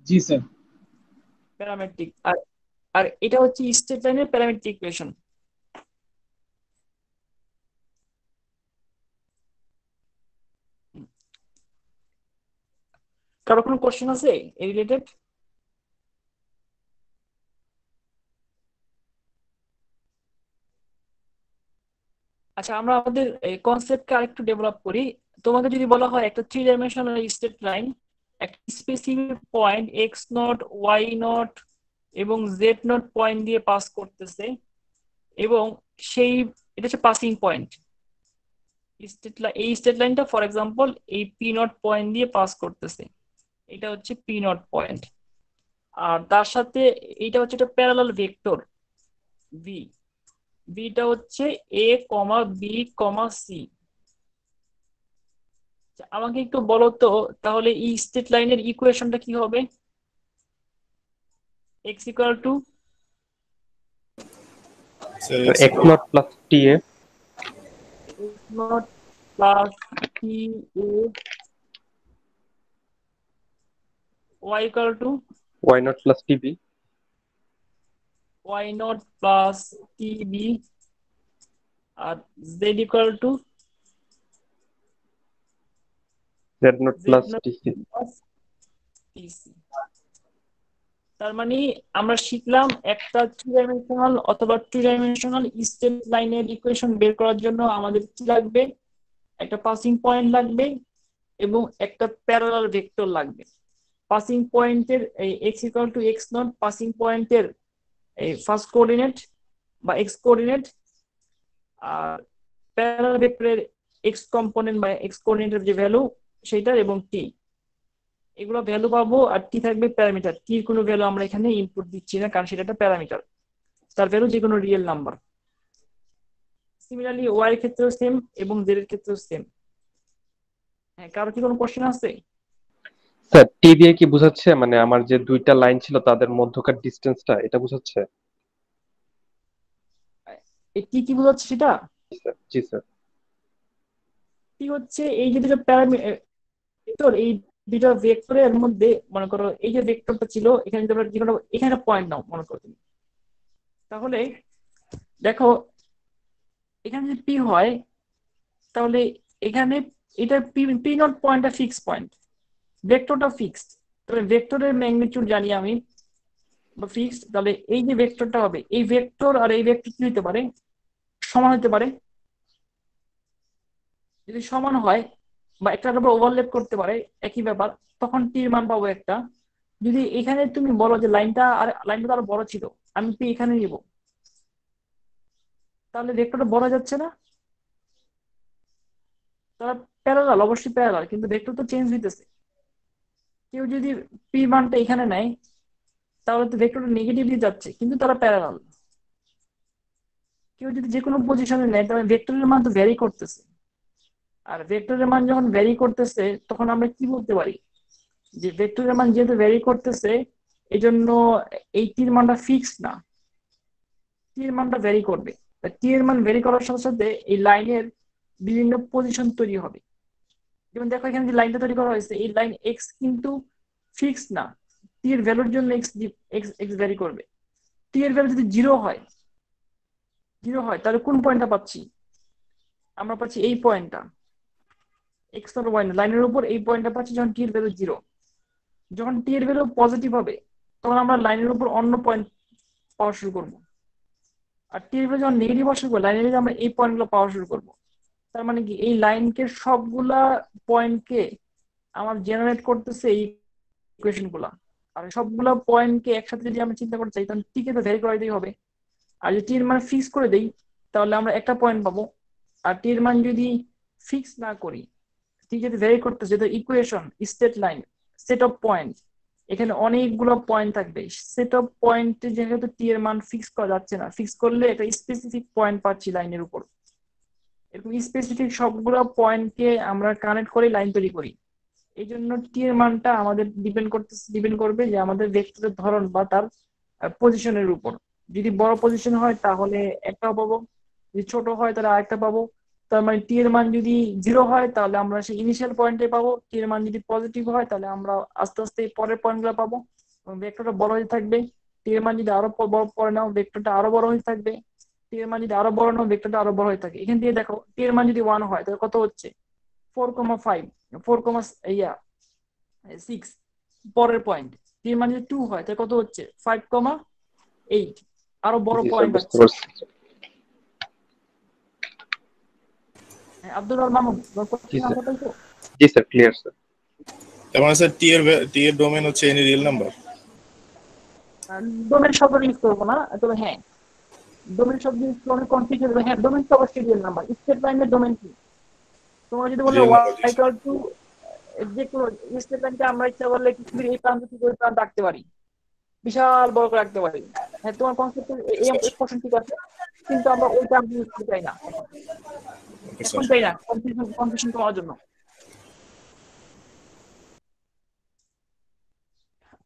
জি স্যার। প্যারামেট্রিক। আর আর এটা হচ্ছে স্টেট লাইনের প্যারামেট্রিক ইকুয়েশন। কারো কোনো কোশ্চেন আছে এই রিলেটেড? আচ্ছা, আমরা আমাদের কনসেপ্টকে আরেকটু ডেভেলপ করি। তোমাকে যদি বলা হয় একটা 3 ডাইমেনশনাল স্টেট লাইন একটা specific point x naught y naught এবং জেড নট পয়েন্ট দিয়ে পাস করতেছে, এবং সেই এটা হচ্ছে পাসিং পয়েন্ট। এই স্টেট লাইনটা ফর এক্সাম্পল এই পি নট পয়েন্ট দিয়ে পাস করতেছে, এটা হচ্ছে পি নট পয়েন্ট। আর তার সাথে এইটা হচ্ছে একটা প্যারালাল ভেক্টর ভি, বিটা হচ্ছে এ কমা বি কমা সি। আমাকে একটু বলো তো তাহলে এই স্টেট লাইনের ইকুয়েশনটা কি হবে? X equal to Sir, x naught plus t a x naught plus t a, y equal to y naught plus t b y naught plus t b, আর z equal to z naught z plus naught t c. Plus t c. তার মানে আমরা শিখলাম একটা 3 dimensional অথবা 2 dimensional state লাইনের equation বের করার জন্য আমাদের কি লাগবে? একটা পাসিং পয়েন্ট লাগবে এবং একটা প্যারালাল ভেক্টর লাগবে। পাসিং পয়েন্টের এই x equal to x not passing পয়েন্টের এই ফার্স্ট কোঅর্ডিনেট বা এক্স কোঅর্ডিনেট, আর প্যারালাল ভেক্টরের এক্স কম্পোনেন্ট বা এক্স কোঅর্ডিনেটের যে ভ্যালু সেইটার, এবং টি, এগুলো ভ্যালু পাবো। আর টি থাকবে প্যারামিটার, টির কোনো ভ্যালু আমরা এখানে ইনপুট দিচ্ছি না কারণ সেটা একটা প্যারামিটার, তার ভ্যালু যে কোনো রিয়েল নাম্বার। সিমিলারলি ওয়াই এর ক্ষেত্রেও সেম এবং জেড এর ক্ষেত্রেও সেম। হ্যাঁ, কারো কি কোনো কোশ্চেন আছে? স্যার টি দিয়ে কি বোঝাচ্ছে, মানে আমার যে দুইটা লাইন ছিল তাদের মধ্যকার ডিসটেন্সটা এটা বোঝাচ্ছে? এই টি কি বোঝাচ্ছে সেটা? জি স্যার। টি হচ্ছে এই যে দুটো প্যারামিটার, এই দুটো ভেক্টরের মধ্যে, মনে করো এই যে ভেক্টরটা ছিল এখানে, যদি আমরা যেকোনো এখানে পয়েন্ট নাও মনে করো তুমি, তাহলে দেখো এখানে যদি পি হয় তাহলে এখানে এটা পি পি নট পয়েন্টটা ফিক্স পয়েন্ট, ভেক্টরটা ফিক্সড, তবে ভেক্টরের ম্যাগনিটিউড জানি আমি বা ফিক্সড, তাহলে এই যে ভেক্টরটা হবে, এই ভেক্টর আর এই ভেক্টর কি হতে পারে, সমান হতে পারে। যদি সমান হয় বা একটার উপর ওভারল্যাপ করতে পারে একই ব্যাপার, তখন টির মান পাবো একটা। যদি এখানে তুমি বলো যে লাইনটা আরো বড় ছিল, আমি পি এখানে নিব, তাহলে ভেক্টরটা বড় যাচ্ছে না? তারা প্যারালাল, অবশ্যই প্যারালাল, কিন্তু ভেক্টর তো চেঞ্জ হইতেছে। কেউ যদি পি মানটা এখানে নেয় তাহলে তো ভেক্টরটা নেগেটিভলি যাচ্ছে, কিন্তু তারা প্যারালাল। কেউ যদি যে কোনো পজিশনে নেয় তাহলে ভেক্টরের মান তো ভ্যারি করতেছে। আর ভেক্টরের মান যখন ভ্যারি করতেছে তখন আমরা কি বলতে পারি, যে ভেক্টরের মান যেহেতু ভ্যারি করতেছে এই জন্য এই টির মানটা ফিক্স না, টির মানটা ভ্যারি করবে। টি এর মান ভ্যারি করার সাথে সাথে এই লাইনের বিভিন্ন পজিশন তৈরি হবে। যেমন দেখো এখানে যে লাইনটা তৈরি করা হয়েছে, এই লাইন এক্স কিন্তু ফিক্স না, টি এর ভ্যালুর জন্য এক্স এক্স এক্স ভ্যারি করবে। টি এর ভ্যালু যদি জিরো হয় তাহলে কোন পয়েন্টটা পাচ্ছি, আমরা পাচ্ছি এই পয়েন্টটা, এক্স আর ওয়াই লাইনের উপর এই পয়েন্টটা পাচ্ছি যখন টি এর ভ্যালু জিরো। যখন টি এর ভ্যালু পজিটিভ হবে তখন আমরা লাইনের উপর অন্য পয়েন্ট পাওয়া শুরু করবো। আর টি এর ভ্যালু যখন নেগেটিভ আসা শুরু করবো, লাইনের ভ্যালু আমরা এই পয়েন্টগুলো পাওয়া শুরু করবো। তার মানে কি, এই লাইনকে সবগুলা পয়েন্টকে আমার জেনারেট করতেছে এই ইকুয়েশন গুলা। আর সবগুলা পয়েন্টকে একসাথে যদি আমরা চিন্তা করতে চাই তাহলে টিকে তো ভ্যারি করাইতেই হবে। আর যদি টির মান ফিক্স করে দেই তাহলে আমরা একটা পয়েন্ট পাবো। আর টির মান যদি ফিক্স না করি, টি যদি ভ্যারি করতেছে, যেহেতু equation state line, set of point, এখানে অনেকগুলো পয়েন্ট থাকবে। সেট অফ পয়েন্টে যেহেতু টি এর মান ফিক্স করা যাচ্ছে না, ফিক্স করলে একটা স্পেসিফিক পয়েন্ট পাচ্ছি লাইনের উপর। এরকম স্পেসিফিক সবগুলো পয়েন্টকে আমরা কানেক্ট করে লাইন তৈরি করি। এই জন্য টি এর মানটা আমাদের ডিপেন্ড করবে যে আমাদের ভেক্টরের ধরন বা তার পজিশনের উপর। যদি বড় পজিশন হয় তাহলে একটা পাবো, যদি ছোট হয় তাহলে আরেকটা পাবো। তার মানে টি এর মান যদি জিরো হয় তাহলে আমরা সেই ইনিশিয়াল পয়েন্টে পাবো, টি এর মান যদি পজিটিভ হয় তাহলে আমরা আস্তে আস্তে পরের পয়েন্টগুলো পাবো এবং ভেক্টরটা বড় হতে থাকবে। টি এর মান যদি আরো বড় পরে নাও, ভেক্টরটা আরো বড় হতে থাকবে। টি এর মান যদি আরো বড় নাও, ভেক্টরটা আরো বড় হতে থাকে। এখান থেকে দেখো টি এর মান যদি 1 হয় তাহলে কত হচ্ছে, 4,5, 4,6 পরের পয়েন্ট। টি এর মান যদি 2 হয় তাহলে কত হচ্ছে, 5,8, আরো বড় জি স্যার, পয়েন্ট বুঝতে আছে। পারছি। আব্দুল রহমান মামুন, জি স্যার, কথাই তো। জি স্যার, ক্লিয়ার স্যার। তার মানে স্যার টি এর ডোমেন হচ্ছে এনি রিয়েল নাম্বার। ডোমেন শব্দ ইউজ করবো না, তবে হ্যাঁ ডোমেন শব্দ ইউজ করে অনেক কনফিউজ হবে। হ্যাঁ ডোমেন তো অবশ্যই রিয়েল নাম্বার। স্টেট লাইনের ডোমেন কি, তোমরা যদি বলে রিয়েল নাম্বার, জি ওয়াই স্যার। ইকুয়াল টু, যে কোনো স্টেট লাইনকে আমরা ইচ্ছা করলে পৃথিবীর এই প্রান্ত থেকে ওই প্রান্ত রাখতে পারি, বিশাল বড় করে রাখতে পারি। হ্যাঁ তোমার কনসেপ্ট ওকে এই স্যার, এক্সপ্রেশন ঠিক আছে, কিন্তু আমরা ওই টার্ম ইউজ করতে চাই না এখন। ওকে এখন স্যার। চাই না, কনফিউশন করার জন্য।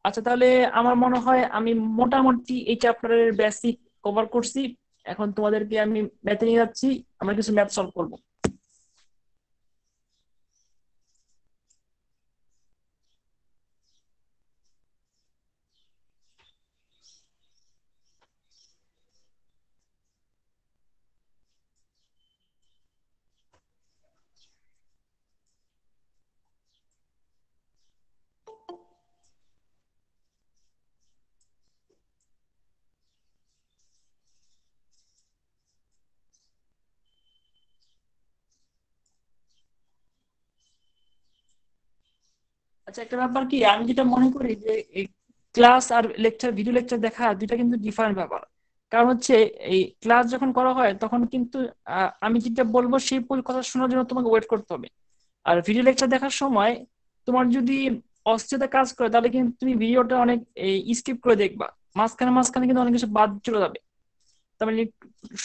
আচ্ছা তাহলে আমার মনে হয় আমি মোটামুটি এই চ্যাপ্টারের বেসিক কভার করছি। এখন তোমাদেরকে আমি ম্যাথে নিয়ে যাচ্ছি, আমরা কিছু ম্যাথ সলভ করবো। আচ্ছা একটা ব্যাপার কি, আমি যেটা মনে করি যে এই ক্লাস আর লেকচার, ভিডিও লেকচার দেখা দুইটা কিন্তু ডিফারেন্ট ব্যাপার। কারণ হচ্ছে এই ক্লাস যখন করা হয় তখন কিন্তু আমি যেটা বলবো সেই কথা শোনার জন্য তোমাকে ওয়েট করতে হবে। আর ভিডিও লেকচার দেখার সময় তোমার যদি অস্থিরতা কাজ করে তাহলে কিন্তু তুমি ভিডিওটা অনেক স্কিপ করে দেখবা, মাঝখানে মাঝখানে কিন্তু অনেক কিছু বাদ চলে যাবে। তার মানে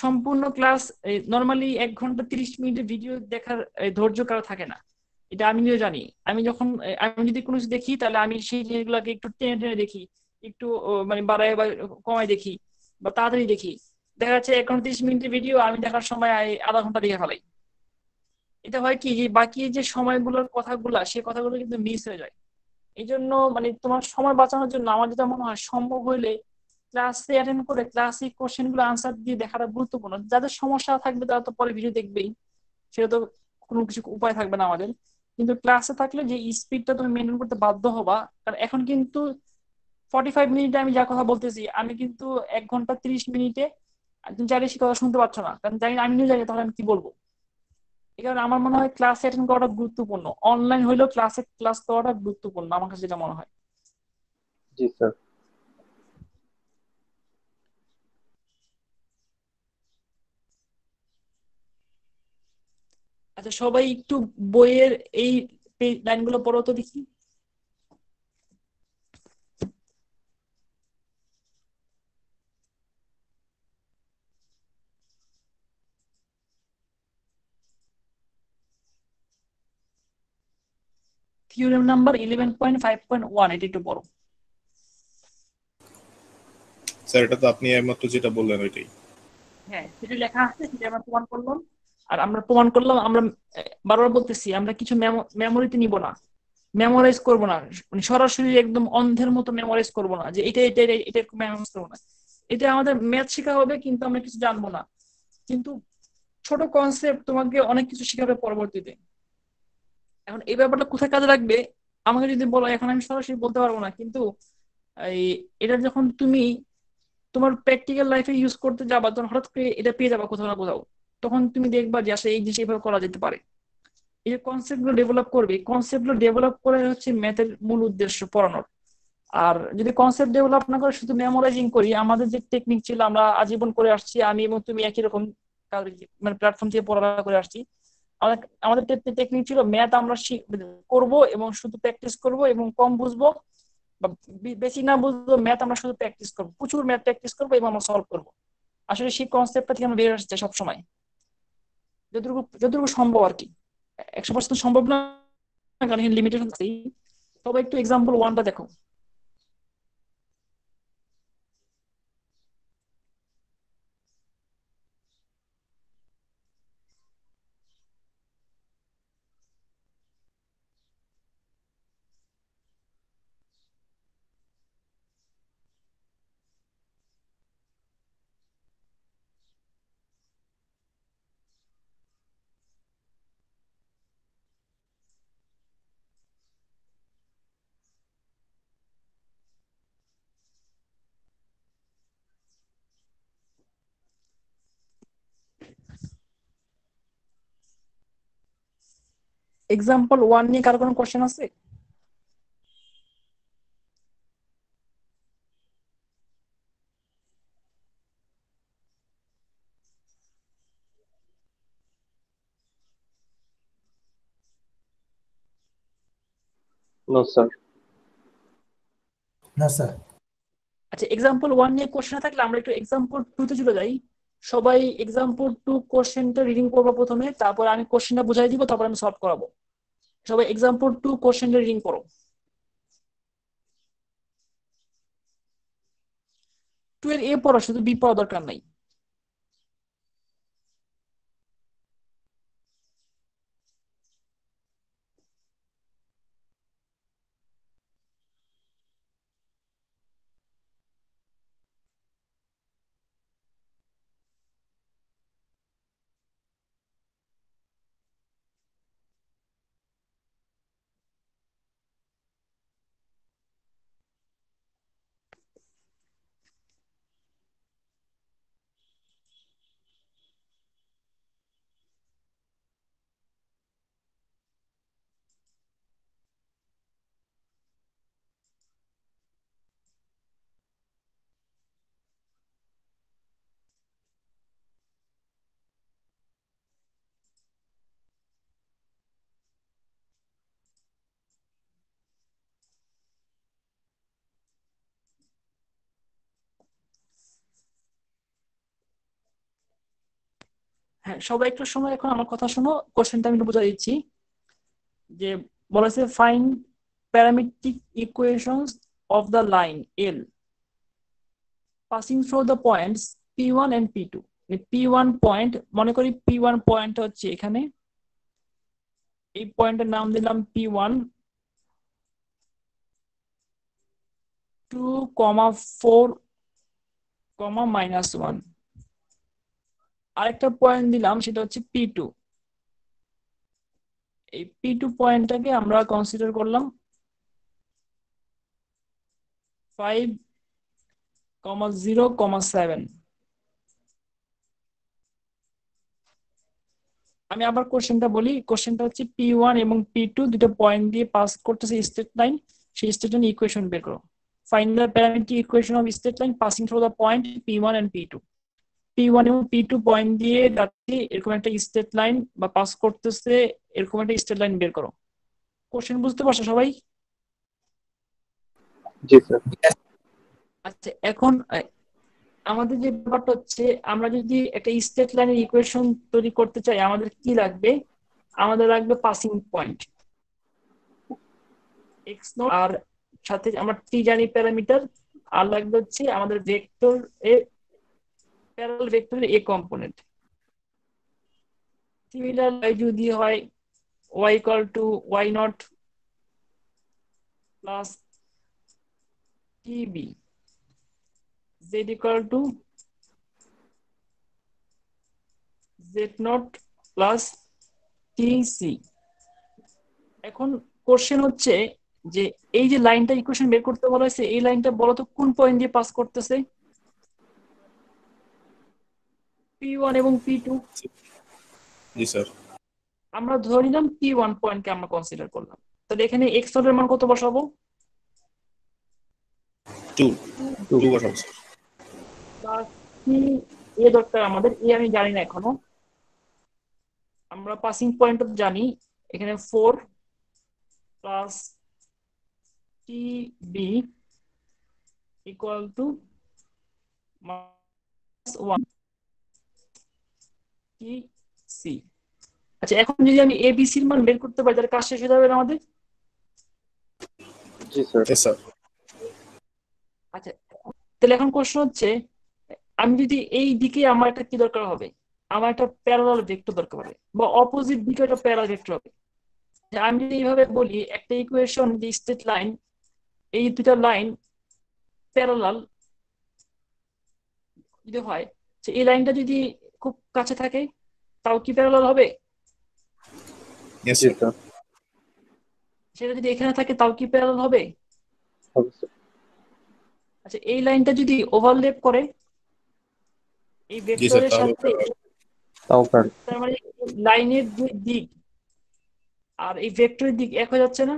সম্পূর্ণ ক্লাস, নর্মালি 1 ঘন্টা 30 মিনিটের ভিডিও দেখার ধৈর্য কারো থাকে না, এটা আমিও জানি। আমি যখন আমি যদি কোনো কিছু দেখি তাহলে আমি সেই জিনিসগুলোকে একটু টেনে টেনে দেখি, একটু মানে বাড়ায় বা কমায় দেখি বা তাড়াতাড়ি দেখি। দেখা যাচ্ছে 1 ঘন্টা 30 মিনিটের ভিডিও আমি দেখার সময় আধা ঘন্টা দেখে ফেলাই। এটা হয় কি, যে বাকি যে সময়গুলোর কথাগুলা সে কথাগুলো কিন্তু মিস হয়ে যায়। এই জন্য মানে তোমার সময় বাঁচানোর জন্য আমার যেটা মনে হয়, সম্ভব হইলে ক্লাসে অ্যাটেন্ড করে ক্লাসিক কোশ্চেন গুলো আনসার দিয়ে দেখাটা গুরুত্বপূর্ণ। যাদের সমস্যা থাকবে তারা তো পরে ভিডিও দেখবেই, সেটা তো কোনো কিছু উপায় থাকবে না আমাদের। কিন্তু ক্লাসে থাকলে যে স্পিডটা তুমি মেনটেন করতে বাধ্য হবা, কারণ এখন কিন্তু 45 মিনিটে আমি যা কথা বলতেছি, আমি কিন্তু 1 ঘন্টা 30 মিনিটে তুমি চাইলে সে কথা শুনতে পাচ্ছ না, কারণ জানি না, আমি নিজে জানি তাহলে আমি কি বলবো। এই কারণে আমার মনে হয় ক্লাস অ্যাটেন্ড করাটা গুরুত্বপূর্ণ, অনলাইন হইলেও ক্লাসে ক্লাস করাটা গুরুত্বপূর্ণ, আমার কাছে যেটা মনে হয়। জি স্যার। আচ্ছা, সবাই একটু বইয়ের এই লাইনগুলো পড়ো তো দেখি। থিওরেম নাম্বার 11.5.1, এটি একটু পড়ো। স্যার এটা তো আপনি এইমাত্র যেটা বললেন ওইটাই। হ্যাঁ, সেটা লেখা আছে, সেটা আমরা প্রমাণ করলাম। আর আমরা প্রমাণ করলাম, আমরা বারবার বলতেছি, আমরা কিছু মেমোরিতে নিব না, মেমোরাইজ করব না, মানে সরাসরি একদম অন্ধের মতো মেমোরাইজ করব না যে এটা এটা এটা এটা মেমোরাইজ করবো না। এটা আমাদের ম্যাথ শেখা হবে কিন্তু আমরা কিছু জানবো না, কিন্তু ছোট কনসেপ্ট তোমাকে অনেক কিছু শেখাবে পরবর্তীতে। এখন এই ব্যাপারটা কোথায় কাজে লাগবে আমাকে যদি বলো, এখন আমি সরাসরি বলতে পারবো না, কিন্তু এই এটা যখন তুমি তোমার প্র্যাকটিক্যাল লাইফে ইউজ করতে যাবা, তখন হঠাৎ করে এটা পেয়ে যাবা কোথাও না কোথাও, তখন তুমি দেখবা যে আসলে এই জিনিস এইভাবে করা যেতে পারে। এই যে কনসেপ্ট গুলো ডেভেলপ করবে, কনসেপ্ট গুলো ডেভেলপ করে হচ্ছে ম্যাথের মূল উদ্দেশ্য পড়ানোর। আর যদি কনসেপ্ট ডেভেলপ না করে শুধু মেমোরাইজিং করি, আমাদের যে টেকনিক ছিল আমরা আজীবন করে আসছি, আমি এবং তুমি একই রকম মানে প্ল্যাটফর্ম থেকে পড়ালেখা করে আসছি, আমাদের আমাদের টেকনিক ছিল ম্যাথ আমরা করব এবং শুধু প্র্যাকটিস করব এবং কম বুঝবো বা বেশি না বুঝবো, ম্যাথ আমরা শুধু প্র্যাকটিস করবো, প্রচুর ম্যাথ প্র্যাকটিস করবো এবং আমরা সলভ করবো। আসলে সেই কনসেপ্টটা থেকে আমরা বের আসছে সবসময়, যতটুকু যতটুকু সম্ভব আর কি। 100% সম্ভব না, কারণ লিমিটেশন আছে। তবে একটু এক্সাম্পল ওয়ানটা দেখো। এক্সাম্পল ওয়ান নিয়ে কারো কোনো কোশ্চেন আছে? No sir. না স্যার। আচ্ছা, এক্সাম্পল ওয়ান নিয়ে কোশ্চেন থাকলে আমরা একটু এক্সাম্পল টু তে চলে যাই। সবাই এক্সাম্পল টু কোশ্চেনটা রিডিং করবো প্রথমে, তারপর আমি কোশ্চেনটা বুঝাই দিব, তারপর আমি সলভ করাবো। সবাই এক্সাম্পল টু কোশ্চেনটা রিডিং করো। টু এর এ পড়া, শুধু বি পড়া দরকার নাই। হ্যাঁ, সবাই একটু সময় এখন আমার কথা শোনো, কোশ্চেনটা আমি একটু বুঝাই দিচ্ছি। যে বলেছে find parametric equations of the line L passing through the points P1 and P2। P1 point, মনে করি P1 পয়েন্ট হচ্ছে এখানে, এই পয়েন্টের নাম দিলাম P1, 2,4, -1। আরেকটা পয়েন্ট দিলাম, সেটা হচ্ছে P2, এই P2 পয়েন্টটাকে আমরা কনসিডার করলাম 5,0,7। আমি আবার কোশ্চেনটা বলি। কোশ্চেনটা হচ্ছে P1 এবং P2 দুটো পয়েন্ট দিয়ে পাস করতেছে স্ট্রেট লাইন, সেই স্ট্রেট লাইন ইকুয়েশন বের করো। Find the parametric equation of straight line passing through the point P1 and P2। P1 এবং P2 পয়েন্ট দিয়ে যাচ্ছে এরকম একটা স্ট্রেট লাইন বা পাস করতেছে এরকম একটা স্ট্রেট লাইন বের করো। কোশ্চেন বুঝতে পারছো সবাই? জি স্যার। আচ্ছা, এখন আমাদের যে ব্যাপারটা হচ্ছে, আমরা যদি একটা স্ট্রেট লাইনের ইকুয়েশন তৈরি করতে চাই আমাদের কি লাগবে? আমাদের লাগবে পাসিং পয়েন্ট x0, আর সাথে আমরা t জানি প্যারামিটার, আর লাগবে হচ্ছে আমাদের ভেক্টর এ প্যারালাল ভেক্টরের a কম্পোনেন্ট। সিমিলারলি যদি হয় y equal to y naught plus tb, z equal to z naught plus tc। এখন কোশ্চেন হচ্ছে যে এই যে লাইনটা ইকুয়েশন বের করতে বলা হয়েছে, এই লাইনটা বলতো কোন পয়েন্ট দিয়ে পাস করতেছে? P1 এবং P2। জি স্যার। আমরা ধরে নিলাম P1 পয়েন্টকে আমরা কনসিডার করলাম, তাহলে এখানে x নট এর মান কত বসাবো? 2 2 বসাবো স্যার। প্লাস কি এ দরকার আমাদের, এ আমি জানি না এখনো। আমরা পাসিং পয়েন্ট জানি, এখানে 4 plus TB equal to 1 TC। আচ্ছা, এখন যদি আমি ABC এর মান বের করতে পারি তাহলে কাজ শেষ হয়ে যাবে না আমাদের? জি স্যার। Yes, sir. আচ্ছা, তাহলে এখন কোশ্চেন হচ্ছে, আমি যদি এই দিকে আমার একটা কি দরকার হবে? আমার একটা প্যারালাল ভেক্টর দরকার হবে, বা অপোজিট দিকে একটা প্যারালাল ভেক্টর হবে। যে আমি যদি এইভাবে বলি একটা ইকুয়েশন যে স্ট্রেট লাইন, এই দুটা লাইন প্যারালাল যদি হয়, যে এই লাইনটা যদি খুব কাছে থাকে তাও কি প্যারালাল হবে? Yes, জি sir. স্যার। সেটা যদি এখানে থাকে তাও কি প্যারালাল হবে? হবে স্যার। আচ্ছা, এই লাইনটা যদি ওভারল্যাপ করে এই জি স্যার, ভেক্টরের তাহলে সাথে, তাও পারেন। তার মানে লাইনের যে দিক আর এই ভেক্টরের দিক এক হয়ে যাচ্ছে না?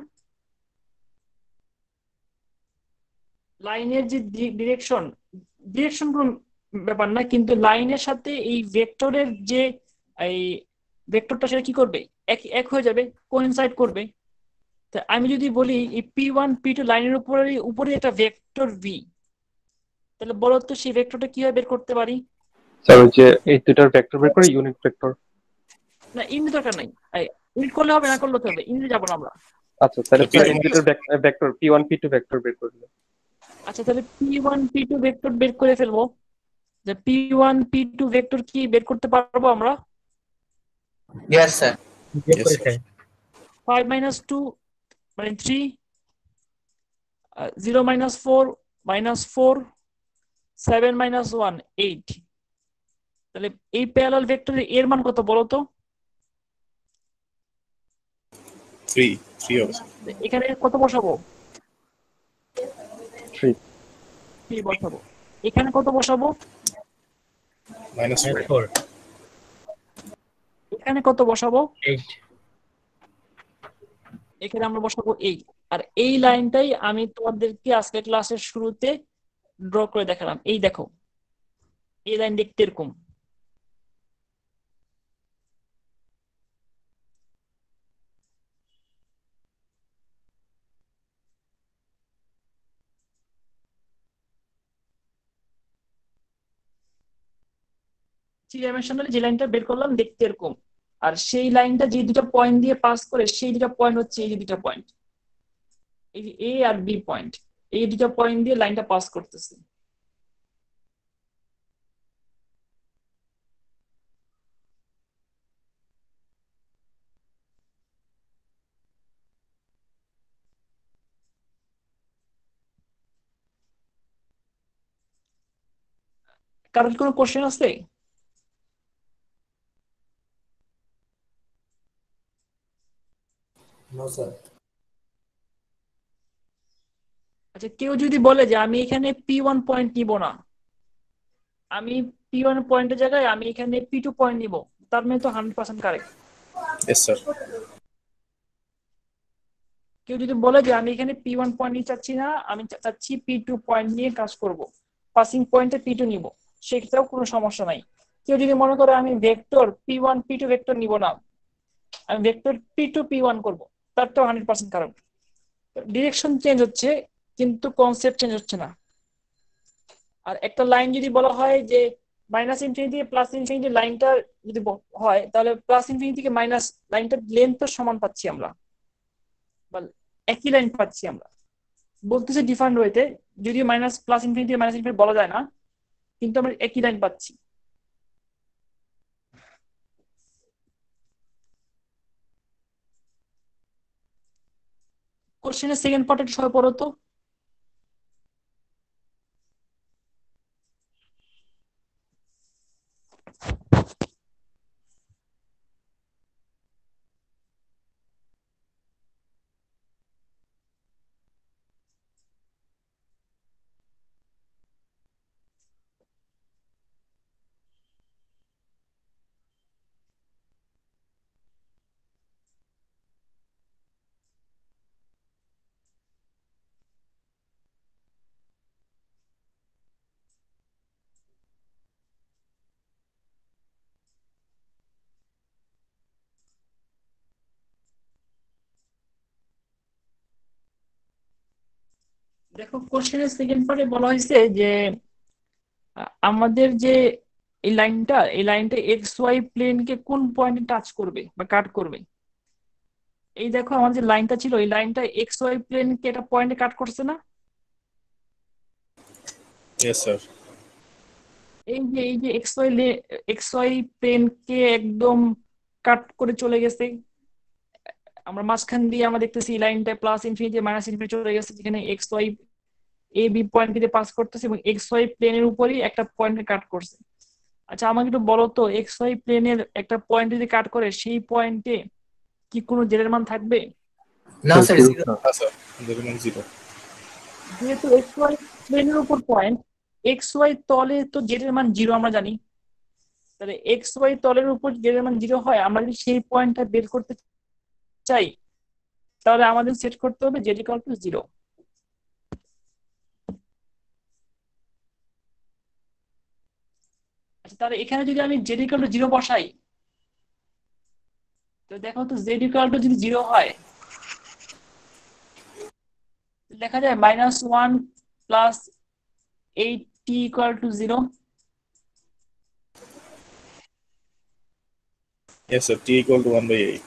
লাইনের যে ডিরেকশন, ডিরেকশন কোনো ব্যাপার না, কিন্তু লাইনের সাথে এই ভেক্টরের যে এই ভেক্টরটা সেটা কি করবে? এক এক হয়ে যাবে, কোইনসাইড করবে। তা আমি যদি বলি এই P1 P2 লাইনের উপরে উপরে একটা ভেক্টর V, তাহলে বলো তো সেই ভেক্টরটা কিভাবে বের করতে পারি? স্যার ওই যে এই দুটার ভেক্টর বের করে ইউনিট ভেক্টর। না, ইউনিট দরকার নাই, ইউনিট করলে হবে না করলে হবে, ইউনিট যাবো না আমরা। আচ্ছা তাহলে P2 এই দুটার ভেক্টর P1 P2 ভেক্টর বের করে দিলাম। আচ্ছা, তাহলে P1 P2 ভেক্টর বের করে ফেলবো। যে P1 P2 ভেক্টর কি বের করতে পারবো আমরা? Yes, sir. যোগ Yes, করে sir. ফেল। 5 minus 2 মানে 3, 0 minus 4 minus 4, 7 minus 1 8। তাহলে এই প্যারালাল ভেক্টরের এর মান কত বলো তো? 3 হবে স্যার। এখানে কত বসাবো? 3 3 বসাবো। এখানে কত বসাবো? -4 4 এখানে কত বসাবো? 8 এখানে আমরা বসাবো 8। আর এই লাইনটাই আমি তোমাদেরকে আজকে ক্লাসের শুরুতে ড্র করে দেখালাম। এই দেখো, এই লাইন দেখতে এরকম। থ্রি ডাইমেনশনাল যে লাইনটা বের করলাম দেখতে এরকম। আর সেই লাইনটা যে দুটো পয়েন্ট দিয়ে পাস করে সেই দুটো পয়েন্ট হচ্ছে এই যে দুটো পয়েন্ট, এই যে এ আর বি পয়েন্ট, এই দুটো পয়েন্ট দিয়ে লাইনটা পাস করতেছে। কারোর কি কোনো কোশ্চেন আছে? আচ্ছা, কেউ যদি বলে যে আমি এখানে P1 পয়েন্ট নিব না, আমি P1 পয়েন্টের জায়গায় আমি এখানে P2 পয়েন্ট নিব, তার মানে তো 100% কারেক্ট। Yes sir. কেউ যদি বলে যে আমি এখানে P1 পয়েন্ট নিতে চাচ্ছি না, আমি চাচ্ছি P2 পয়েন্ট নিয়ে কাজ করব, পাসিং পয়েন্টে P2 নিব, সেক্ষেত্রেও কোনো সমস্যা নাই। কেউ যদি মনে করে আমি ভেক্টর P1 P2 ভেক্টর নিব না, আমি ভেক্টর P2 P1 করব, তার তো 100% কারণ ডিরেকশন চেঞ্জ হচ্ছে কিন্তু কনসেপ্ট চেঞ্জ হচ্ছে না। আর একটা লাইন যদি বলা হয় যে মাইনাস ইনফিনিটি থেকে প্লাস ইনফিনিটি লাইনটা যদি হয়, তাহলে প্লাস ইনফিনিটি থেকে মাইনাস লাইনটার লেন্থ তো সমান পাচ্ছি আমরা, বা একই লাইন পাচ্ছি আমরা, বলতেছে ডিফারেন্ট ওয়েতে, যদিও minus plus infinity minus infinity বলা যায় না, কিন্তু আমরা একই লাইন পাচ্ছি। কোশ্চেনের সেকেন্ড পার্ট একটু সবাই পড়ো তো। দেখো, কোশ্চেনের সেকেন্ড পার্টে বলা হয়েছে যে আমাদের যে এই লাইনটা এক্স ওয়াই প্লেনকে কোন পয়েন্টে টাচ করবে বা কাট করবে। এই দেখো, আমাদের যে লাইনটা ছিল, এই লাইনটা এক্স ওয়াই প্লেনকে একটা পয়েন্টে কাট করছে না। Yes sir. এই যে এক্স ওয়াই প্লেনকে একদম কাট করে চলে গেছে। আমরা মাঝখান দিয়ে আমরা দেখতেছি এই লাইনটা প্লাস ইনফিনিটি মাইনাস ইনফিনিটি চলে গেছে, যেখানে x Y A B point দিয়ে পাস করতেছে এবং এক্স ওয়াই প্লেনের উপরই একটা পয়েন্টে কাট করছে। আচ্ছা, আমাকে একটু বলো তো, এক্স ওয়াই প্লেনের একটা পয়েন্ট যদি কাট করে, সেই পয়েন্টে কি কোনো জেডের মান থাকবে? No, sir sir. Zero Zero. Sir. হ্যাঁ স্যার, 0 যেহেতু এক্স ওয়াই প্লেনের উপর পয়েন্ট, এক্স ওয়াই তলে তো জেডের মান জিরো আমরা জানি, তাহলে এক্স ওয়াই তলের উপর জেডের মান জিরো হয়, আমরা যদি সেই পয়েন্টটা বের করতে চাই, তাহলে আমাদের সেট করতে হবে জেড ইকুয়াল টু জিরো। আচ্ছা, তাহলে এখানে যদি আমি জেড ইকুয়াল টু জিরো বসাই, তো দেখো তো জেড ইকুয়াল টু যদি জিরো হয়, লেখা যায় -1 plus 8t equal to zero. Yes sir, t equal to 1/8।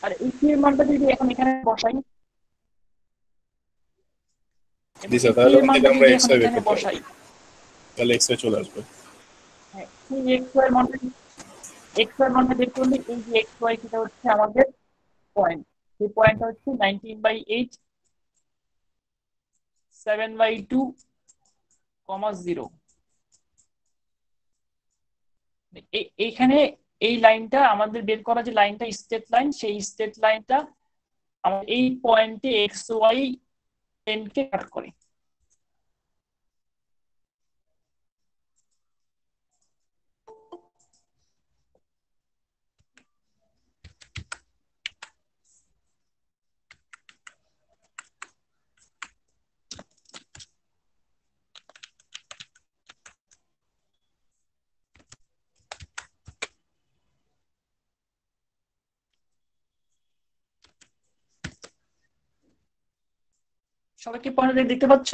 আর এই t এর মানটা যদি এখন এখানে বসাই, জি এবং স্যার, এই t তাহলে এর ওখান থেকে মানটা আমরা যদি এক্স এখন ওয়াই বের এখানে করতে পারবো, বসাই, তাহলে এক্স ওয়াই চলে আসবে। হ্যাঁ, এই এক্স ওয়াই মানটা বের করলে এই যে এক্স ওয়াই, সেটা হচ্ছে আমাদের পয়েন্ট। এই পয়েন্টটা হচ্ছে 19/8, 7/2, 0। এইখানে এই লাইনটা আমাদের বের করা, যে লাইনটা স্ট্রেট লাইন, সেই স্ট্রেট লাইনটা আমাদের এই পয়েন্টে এক্স ওয়াই কে কাট করে। সবাই কি পয়েন্ট দেখতে পাচ্ছ?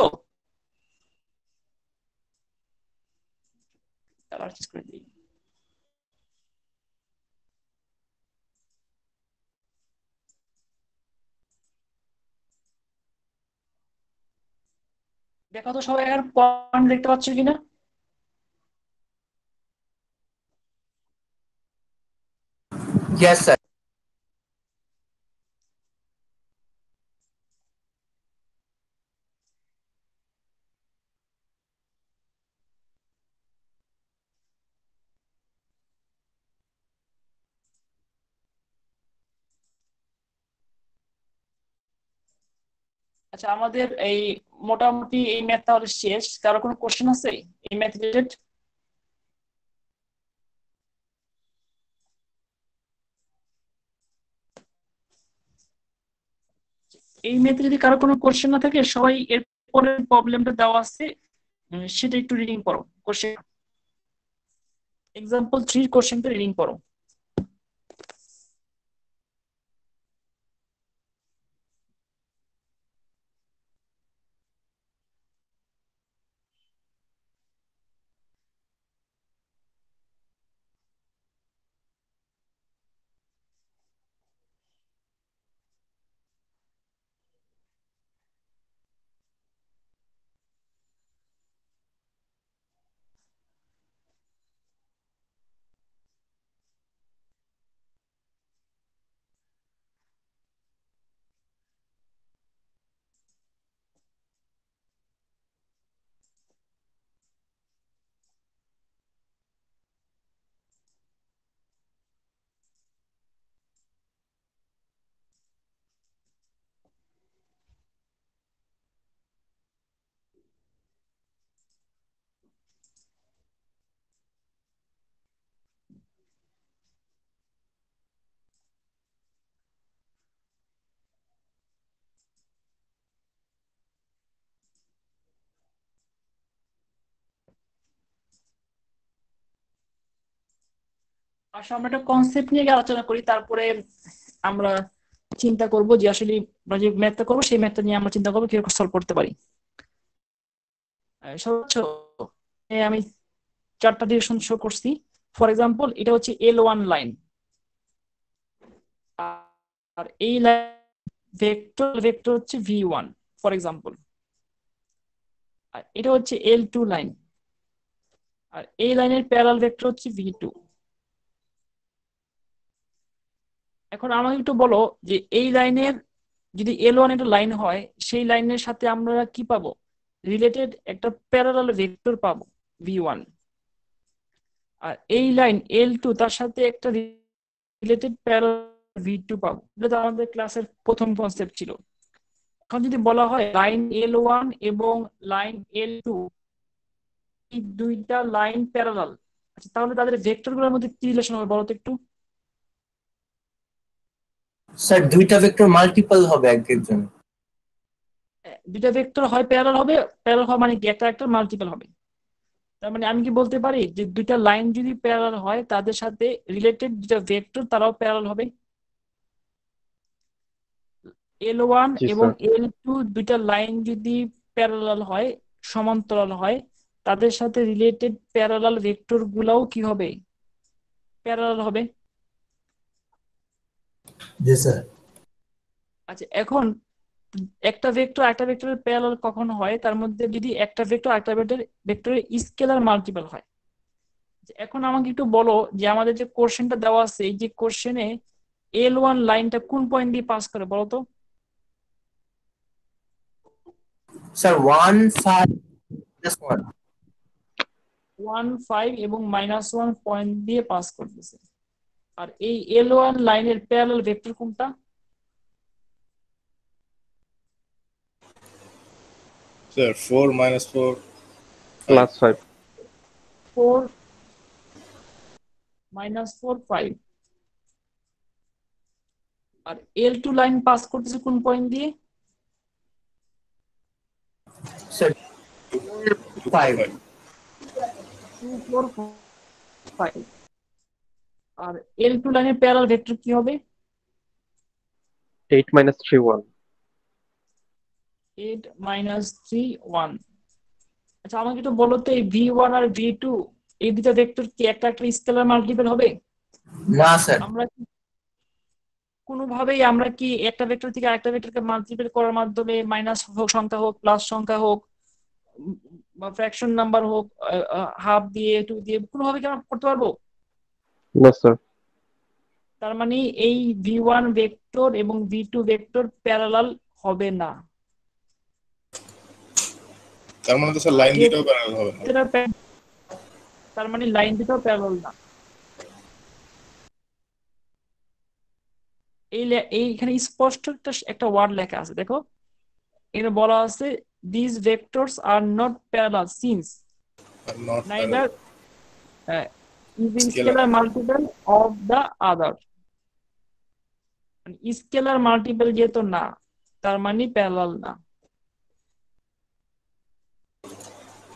কালার চেঞ্জ করে দিই। দেখো তো সবাই আর পয়েন্ট দেখতে পাচ্ছ কিনা? Yes, sir. আচ্ছা, আমাদের এই মোটামুটি এই ম্যাথ তাহলে শেষ। কারো কোনো কোশ্চেন আছে এই ম্যাথ রিলেটেড? এই ম্যাথে যদি কারো কোনো কোশ্চেন না থাকে, সবাই এর পরের প্রবলেমটা দেওয়া আছে সেটা একটু রিডিং করো। কোশ্চেন এক্সাম্পল 3 কোশ্চেনটা রিডিং করো। আসলে আমরা একটা কনসেপ্ট নিয়ে আগে আলোচনা করি, তারপরে আমরা চিন্তা করব যে আসলে আমরা যে ম্যাথটা করবো সেই ম্যাথটা নিয়ে আমরা চিন্তা করবো কিরকম সলভ করতে পারি। সর্বোচ্চ আমি 4টা ডিরেকশন শো করছি। ফর এক্সাম্পল, এটা হচ্ছে L1 লাইন, আর এই লাইন ভেক্টর ভেক্টর হচ্ছে V1 ফর এক্সাম্পল। আর এটা হচ্ছে L2 লাইন, আর এই লাইনের প্যারালাল ভেক্টর হচ্ছে V2। এখন আমাকে একটু বলো যে এই লাইনের যদি L1 একটা লাইন হয়, সেই লাইনের সাথে আমরা কি পাবো? রিলেটেড একটা প্যারালাল ভেক্টর পাবো V1। আর এই লাইন L2 তার সাথে একটা রিলেটেড প্যারালাল V2 পাবো। এটা তো আমাদের ক্লাসের প্রথম কনসেপ্ট ছিল। এখন যদি বলা হয় লাইন L1 এবং লাইন L2 এই দুইটা লাইন প্যারালাল, আচ্ছা তাহলে তাদের ভেক্টরগুলোর মধ্যে কি রিলেশন হবে বলো তো একটু। স্যার দুইটা ভেক্টর মাল্টিপল হবে এক একজন। দুইটা ভেক্টর হয় প্যারালাল হবে, প্যারালাল হওয়া মানে কি একটা একটা মাল্টিপল হবে। তার মানে আমি কি বলতে পারি যে দুইটা লাইন যদি প্যারালাল হয় তাদের সাথে রিলেটেড দুইটা ভেক্টর তারাও প্যারালাল হবে। L1 জি এবং স্যার। L2 দুইটা লাইন যদি প্যারালাল হয়, সমান্তরাল হয়, তাদের সাথে রিলেটেড প্যারালাল ভেক্টর গুলাও কি হবে? প্যারালাল হবে। জি স্যার। আচ্ছা, এখন একটা ভেক্টর একটা ভেক্টরের প্যারালাল কখন হয়? তার মধ্যে যদি একটা ভেক্টর একটা ভেক্টরের স্কেলার মাল্টিপল হয়। এখন আমাকে একটু বলো যে আমাদের যে কোশ্চেনটা দেওয়া আছে, এই যে কোশ্চেনে L1 লাইনটা কোন পয়েন্ট দিয়ে পাস করে বলো তো? স্যার 1 5 1 1 5 এবং -1 পয়েন্ট দিয়ে পাস করতেছে। আর এই L1 লাইনের প্যারালাল ভেক্টর কোনটা? স্যার 4 - 4 +5 4 -4 5। আর L2 লাইন পাস করতেছে কোন পয়েন্ট দিয়ে? স্যার 5 2 4 5। আর L2 লাইনের প্যারালাল ভেক্টর কি হবে? 8 - 3 1 8 - 3 1। আচ্ছা, আমাকে একটু বলো তো এই V1 আর V2 এই দুটো ভেক্টর কি একটা একটা স্কেলার মাল্টিপল হবে? না স্যার। আমরা কি কোনোভাবেই আমরা কি একটা ভেক্টর থেকে আরেকটা ভেক্টরকে মাল্টিপল করার মাধ্যমে মাইনাস হোক সংখ্যা হোক প্লাস সংখ্যা হোক বা ফ্র্যাকশন নাম্বার হোক, হাফ দিয়ে 2 দিয়ে কোনোভাবে কি আমরা করতে পারবো? না স্যার। তার মানে এই V1 ভেক্টর এবং V2 ভেক্টর প্যারালাল হবে না। তার মানে তো স্যার লাইন দুটোও প্যারালাল হবে না। তার মানে লাইন দুটো প্যারালাল না। এইখানে স্পষ্ট একটা ওয়ার্ড লেখা আছে, দেখো এখানে বলা আছে this vectors are not parallel since are not neither is the Scalar. scalar multiple of the other. Scalar multiple যেহেতু না, তার মানে প্যারালাল না।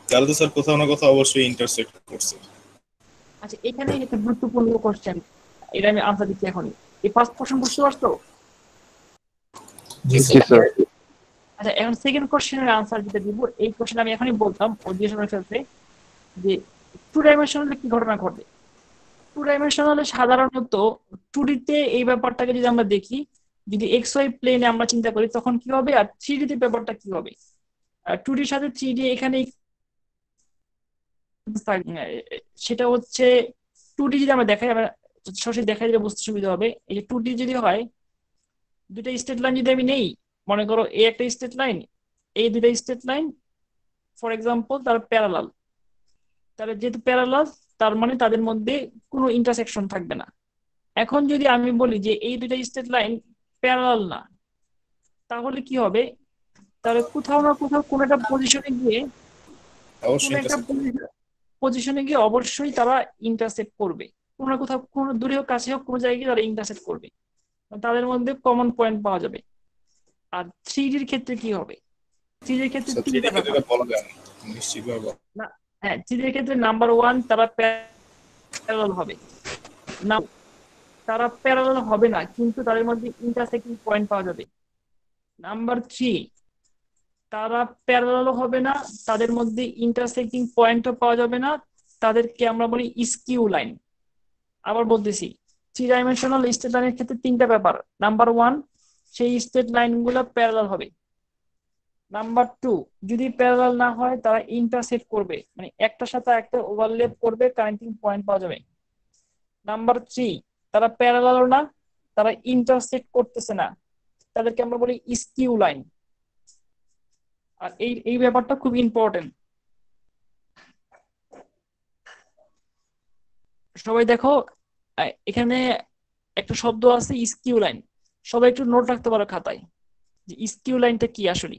তাহলে তো স্যার কোথাও না কোথাও অবশ্যই ইন্টারসেক্ট করছে। আচ্ছা, এখানে একটা গুরুত্বপূর্ণ কোশ্চেন, এটা আমি আনসার দিচ্ছি এখনই। এই ফার্স্ট কোশ্চেন বুঝতে পারছো? জি জি স্যার। আচ্ছা, এখন সেকেন্ড কোশ্চেনের আনসার যেটা দিব, এই কোশ্চেন আমি এখনই বলতাম ও জিজ্ঞেস করে ফেলছে যে টু ডাইমেনশনালে কি ঘটনা ঘটে। টু ডাইমেনশনালে সাধারণত 2D তে এই ব্যাপারটাকে যদি আমরা দেখি, যদি এক্স ওয়াই প্লেনে আমরা চিন্তা করি তখন কি হবে, আর 3D তে ব্যাপারটা কি হবে। 2D সাথে 3D এখানে সেটা হচ্ছে 2D যদি আমরা দেখাই, আমরা সরাসরি দেখাই দিলে বুঝতে সুবিধা হবে। এই যে 2D যদি হয়, দুইটা স্ট্রেট লাইন যদি আমি নেই, মনে করো এই একটা স্ট্রেট লাইন, এই দুইটা স্ট্রেট লাইন ফর এক্সাম্পল তার প্যারালাল, তাহলে যেহেতু প্যারালাল তার মানে তাদের মধ্যে কোনো ইন্টারসেকশন থাকবে না। এখন যদি আমি বলি যে এই দুইটা স্ট্রেট লাইন প্যারালাল না, তাহলে কি হবে, তাহলে কোথাও না কোথাও কোনো একটা পজিশনে গিয়ে অবশ্যই অবশ্যই তারা ইন্টারসেক্ট করবে, কোনো না কোথাও, কোনো দূরে হোক কাছে হোক, কোনো জায়গায় তারা ইন্টারসেক্ট করবে, তাদের মধ্যে কমন পয়েন্ট পাওয়া যাবে। আর 3Dর ক্ষেত্রে কি হবে, 3Dর ক্ষেত্রে তিনটা ব্যাপার। বলা যায় না নিশ্চিতভাবে। হ্যাঁ, 3Dর ক্ষেত্রে নাম্বার 1 তারা প্যারালাল হবে না, তারা প্যারালাল হবে না, কিন্তু তাদের মধ্যে ইন্টারসেক্টিং পয়েন্ট পাওয়া যাবে। নাম্বার 3 তারা প্যারালাল হবে না, তাদের মধ্যে ইন্টারসেক্টিং পয়েন্টও পাওয়া যাবে না, তাদেরকে আমরা বলি স্কিউ লাইন। আবার বলতেছি, 3 ডাইমেনশনাল স্ট্রেট লাইনের ক্ষেত্রে তিনটা ব্যাপার। নাম্বার 1, সেই স্ট্রেট লাইনগুলো প্যারালাল হবে। নাম্বার 2, যদি প্যারালাল না হয় তারা ইন্টারসেক্ট করবে, মানে একটার সাথে একটা ওভারল্যাপ করবে, কানেক্টিং পয়েন্ট পাওয়া যাবে। নাম্বার 3, তারা প্যারালাল না, তারা ইন্টারসেক্ট করতেছে না, তাদেরকে আমরা বলি স্কিউ লাইন। আর এই ব্যাপারটা খুব ইম্পর্টেন্ট। সবাই দেখো, এখানে একটা শব্দ আছে স্কিউ লাইন, সবাই একটু নোট রাখতে পারো খাতায় যে স্কিউ লাইনটা কি আসলে।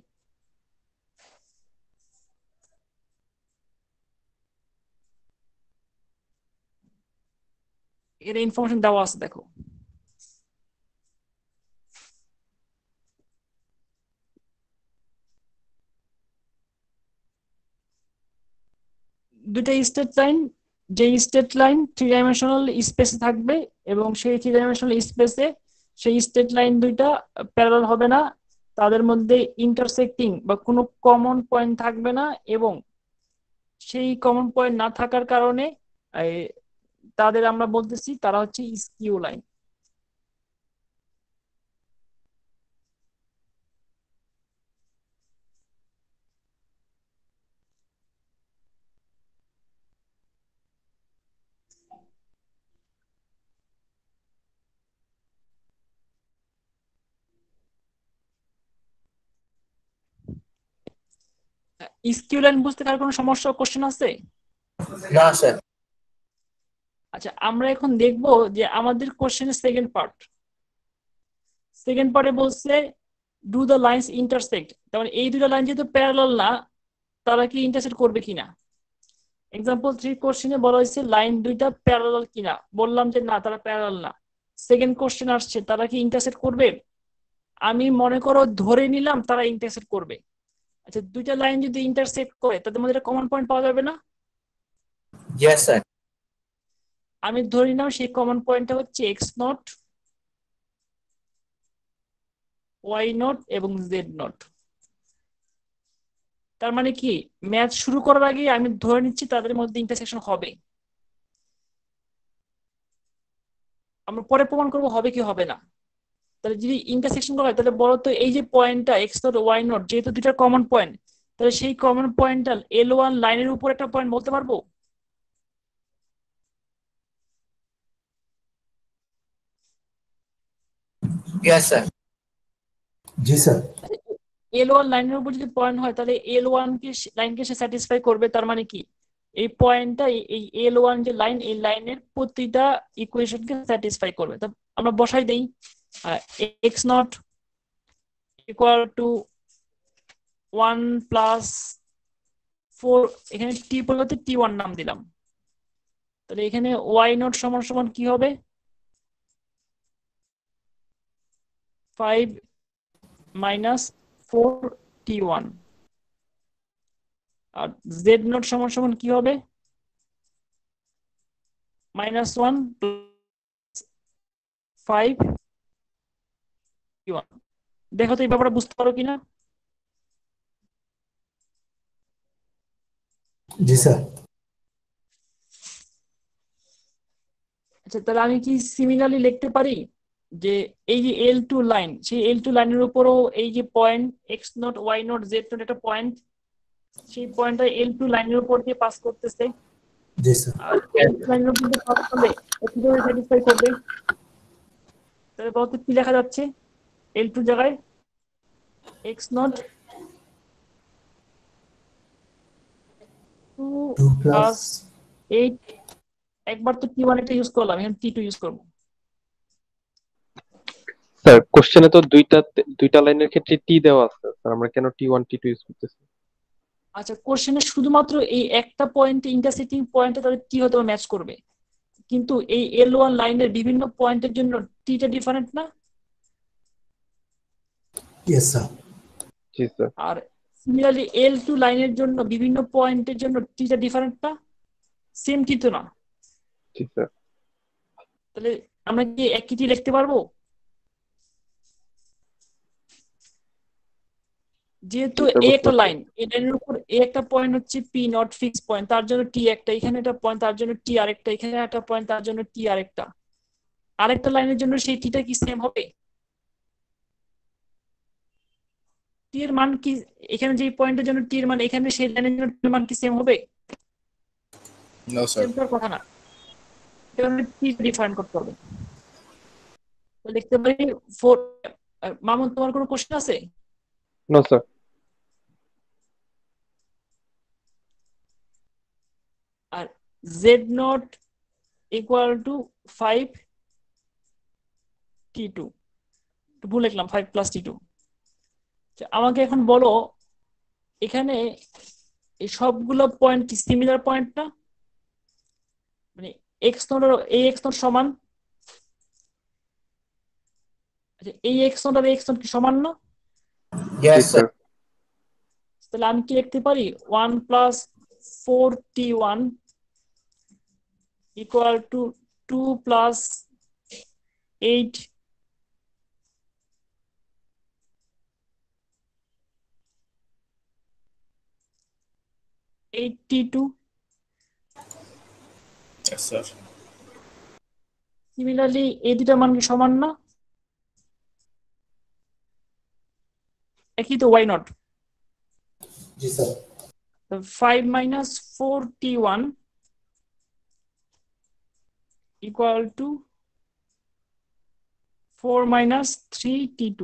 এর ইনফরমেশন দেওয়া আছে, দেখো। দুইটা স্ট্রেট লাইন, যে স্ট্রেট লাইন 3 ডাইমেনশনাল স্পেসে থাকবে এবং সেই 3 ডাইমেনশনাল স্পেসে সেই স্ট্রেট লাইন দুইটা প্যারালাল হবে না, তাদের মধ্যে ইন্টারসেক্টিং বা কোনো কমন পয়েন্ট থাকবে না, এবং সেই কমন পয়েন্ট না থাকার কারণে তাদের আমরা বলতেছি তারা হচ্ছে স্কিউ লাইন। স্কিউ লাইন বুঝতে কার কোনো সমস্যা, কোশ্চেন আছে? না স্যার। আচ্ছা, আমরা এখন দেখব যে আমাদের কোশ্চেনের সেকেন্ড পার্টে বলছে ডু দ্য লাইনস ইন্টারসেক্ট, তার মানে এই দুটো লাইন যেহেতু প্যারালাল না, তারা কি ইন্টারসেক্ট করবে কিনা। এক্সাম্পল 3 কোশ্চেনে বলা হয়েছে লাইন দুইটা প্যারালাল কিনা, বললাম যে না, তারা প্যারালাল না। সেকেন্ড কোশ্চেন আসছে তারা কি ইন্টারসেক্ট করবে, আমি মনে করো ধরে নিলাম তারা ইন্টারসেক্ট করবে। আচ্ছা, দুইটা লাইন যদি ইন্টারসেক্ট করে তাদের মধ্যে কমন পয়েন্ট পাওয়া যাবে না? Yes sir. আমি ধরে নিলাম সেই কমন পয়েন্টটা হচ্ছে এক্স নট, ওয়াই নট এবং জেড নট। তার মানে কি, ম্যাথ শুরু করার আগে আমি ধরে নিচ্ছি তাদের মধ্যে ইন্টারসেকশন হবে। আমরা পরে প্রমাণ করবো হবে কি হবে না। তাহলে যদি ইন্টারসেকশন করা হয়, তাহলে বলো তো এই যে পয়েন্টটা এক্স নট ওয়াই নট, যেহেতু দুইটা কমন পয়েন্ট, তাহলে সেই কমন পয়েন্টটা L1 লাইনের উপর একটা পয়েন্ট বলতে পারবো? Yes sir. জি স্যার। L1 লাইনের উপর যদি পয়েন্ট হয়, তাহলে L1 কে লাইনকে সে স্যাটিসফাই করবে। তার মানে কি, এই পয়েন্টটা এই L1 যে লাইন, এই লাইনের প্রতিটা ইকুয়েশনকে স্যাটিসফাই করবে। তো আমরা বসাই দেই x not equal to 1 plus 4, এখানে টি পরিবর্তে t1 নাম দিলাম, তাহলে এখানে y নট সমান সমান কি হবে 5 minus 4t1, R z not সমান সমান কি হবে -1 5t1। দেখো তো এই ব্যাপারটা বুঝতে পারো কিনা। জি স্যার। আচ্ছা, তাহলে আমি কি সিমিলারলি লিখতে পারি যে এই যে L2 লাইন, সেই L2 লাইনের উপরও এই যে point x not y not z not একটা পয়েন্ট, সেই পয়েন্টটা L2 লাইনের উপর দিয়ে পাস করতেছে, জি স্যার। আর L2 লাইনের উপর দিয়ে পাস করলে কিভাবে স্যাটিসফাই করবে? তাহলে বলতে কি লেখা যাচ্ছে L2 জায়গায় x নট 2 2 প্লাস প্লাস 8, একবার তো t1 এটা ইউজ করলাম, এখন t2 ইউজ করব। স্যার কোশ্চেনে তো দুইটা লাইনের ক্ষেত্রে টি দেওয়া আছে স্যার, আমরা কেন T1 T2 ইউজ করতেছি? আচ্ছা, কোশ্চেনে শুধুমাত্র এই একটা পয়েন্টে ইন্টারসেক্টিং পয়েন্টে তাদের টি হয়তো ম্যাচ করবে, কিন্তু এই L1 লাইনের বিভিন্ন পয়েন্টের জন্য টিটা ডিফারেন্ট না? Yes sir. জি স্যার। আর সিমিলারলি L2 লাইনের জন্য বিভিন্ন পয়েন্টের জন্য টিটা ডিফারেন্ট না? সেম টি তো না? জি স্যার। তাহলে আমরা কি একই টি লিখতে পারবো? যেহেতু জি স্যার, এ বুঝতে একটা পারছি। লাইন, এই লাইনের উপর এ একটা পয়েন্ট হচ্ছে পি নট ফিক্স পয়েন্ট, তার জন্য টি একটা, এখানে একটা পয়েন্ট তার জন্য টি আরেকটা, এখানে একটা পয়েন্ট তার জন্য টি আরেকটা, আরেকটা লাইনের জন্য সেই টিটা কি সেম হবে? টি এর মান কি এখানে যে পয়েন্টের জন্য টি এর মান এখানে সেই লাইনের জন্য টি এর মান কি সেম হবে? No sir. সেম কথা না, এটা আমরা টি ডিফাইন করতে হবে। তো লিখতে পারি 4। মামুন, তোমার কোনো কোশ্চেন আছে? No sir. আর z naught equal to 5t2, ভুল লিখলাম 5 প্লাস t2। আমাকে এখন বলো এখানে এই সবগুলো পয়েন্ট কি সিমিলার পয়েন্ট না? মানে এক্স নট আর এই এক্স নট সমান, আচ্ছা এই এক্স নট আর এক্স নট কি সমান না? জি ইয়েস স্যার। স্যার। তাহলে আমি কি লিখতে পারি 1 plus 4t1 equal to 2 plus 8 8t2। Yes, sir. Similarly এই দুটা মান কি সমান না? একই তো y নট। জি sir. 5 minus 4t1 equal to 4 minus 3t2,